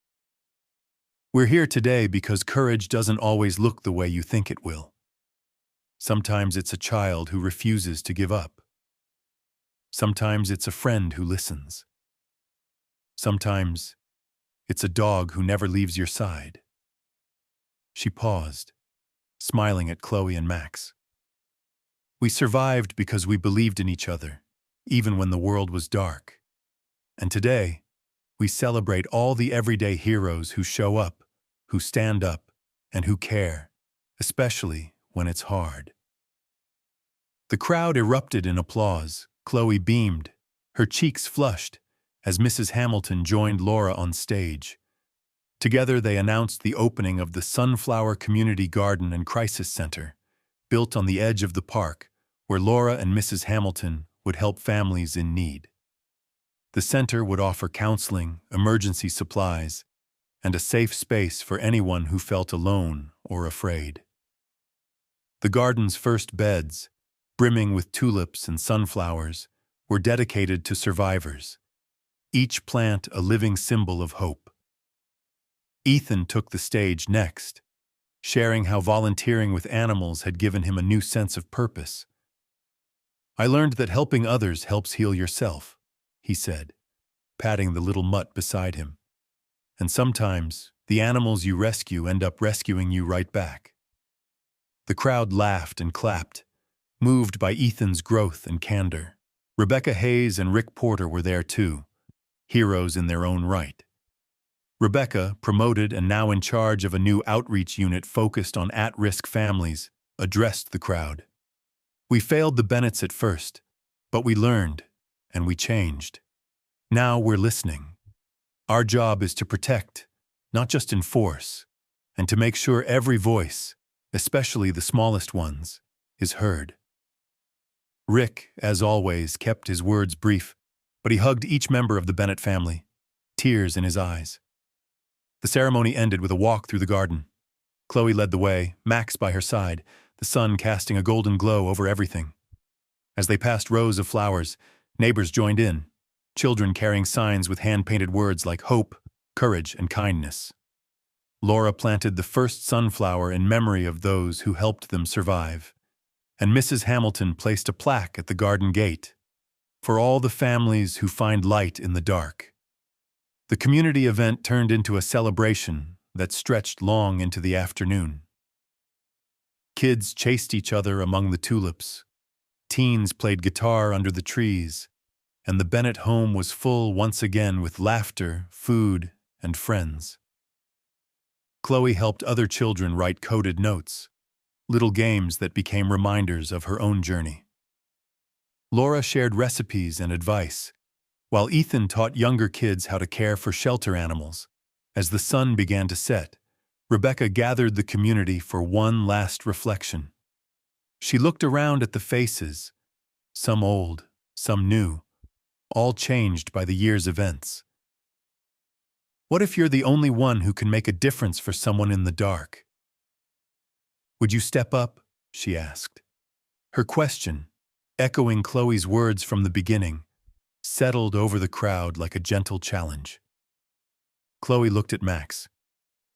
"We're here today because courage doesn't always look the way you think it will. Sometimes it's a child who refuses to give up. Sometimes it's a friend who listens. Sometimes it's a dog who never leaves your side. She paused, smiling at Chloe and Max. We survived because we believed in each other, even when the world was dark. And today, we celebrate all the everyday heroes who show up, who stand up, and who care, especially when it's hard. The crowd erupted in applause. Chloe beamed, her cheeks flushed, as Mrs. Hamilton joined Laura on stage. Together they announced the opening of the Sunflower Community Garden and Crisis Center, built on the edge of the park, where Laura and Mrs. Hamilton would help families in need. The center would offer counseling, emergency supplies, and a safe space for anyone who felt alone or afraid. The garden's first beds, brimming with tulips and sunflowers, were dedicated to survivors, each plant a living symbol of hope. Ethan took the stage next, sharing how volunteering with animals had given him a new sense of purpose. "I learned that helping others helps heal yourself," he said, patting the little mutt beside him. "And sometimes, the animals you rescue end up rescuing you right back." The crowd laughed and clapped, moved by Ethan's growth and candor. Rebecca Hayes and Rick Porter were there too, heroes in their own right. Rebecca, promoted and now in charge of a new outreach unit focused on at-risk families, addressed the crowd. "We failed the Bennetts at first, but we learned, and we changed. Now we're listening. Our job is to protect, not just enforce, and to make sure every voice, especially the smallest ones, is heard." Rick, as always, kept his words brief, but he hugged each member of the Bennett family, tears in his eyes. The ceremony ended with a walk through the garden. Chloe led the way, Max by her side, the sun casting a golden glow over everything. As they passed rows of flowers, neighbors joined in, children carrying signs with hand-painted words like hope, courage, and kindness. Laura planted the first sunflower in memory of those who helped them survive, and Mrs. Hamilton placed a plaque at the garden gate, "For all the families who find light in the dark." The community event turned into a celebration that stretched long into the afternoon. Kids chased each other among the tulips. Teens played guitar under the trees, and the Bennett home was full once again with laughter, food, and friends. Chloe helped other children write coded notes, little games that became reminders of her own journey. Laura shared recipes and advice, while Ethan taught younger kids how to care for shelter animals. As the sun began to set, Rebecca gathered the community for one last reflection. She looked around at the faces, some old, some new, all changed by the year's events. "What if you're the only one who can make a difference for someone in the dark? Would you step up?" she asked. Her question, echoing Chloe's words from the beginning, settled over the crowd like a gentle challenge. Chloe looked at Max,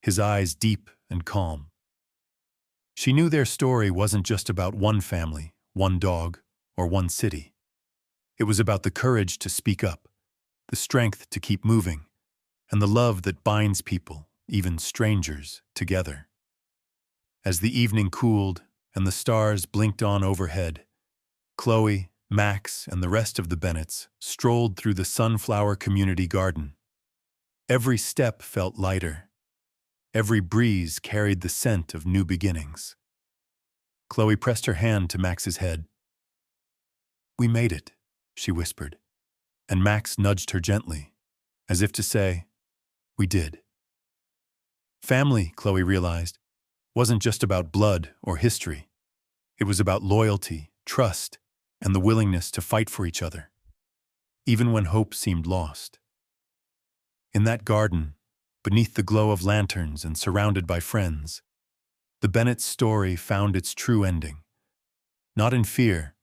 his eyes deep and calm. She knew their story wasn't just about one family, one dog, or one city. It was about the courage to speak up, the strength to keep moving, and the love that binds people, even strangers, together. As the evening cooled and the stars blinked on overhead, Chloe, Max, and the rest of the Bennetts strolled through the Sunflower Community Garden. Every step felt lighter. Every breeze carried the scent of new beginnings. Chloe pressed her hand to Max's head. "We made it," she whispered, and Max nudged her gently, as if to say, "We did." Family, Chloe realized, wasn't just about blood or history. It was about loyalty, trust, and the willingness to fight for each other, even when hope seemed lost. In that garden, beneath the glow of lanterns and surrounded by friends, the Bennett's story found its true ending, not in fear,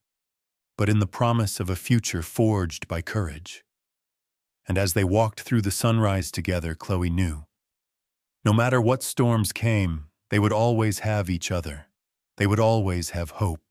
but in the promise of a future forged by courage. And as they walked through the sunrise together, Chloe knew, no matter what storms came, they would always have each other. They would always have hope.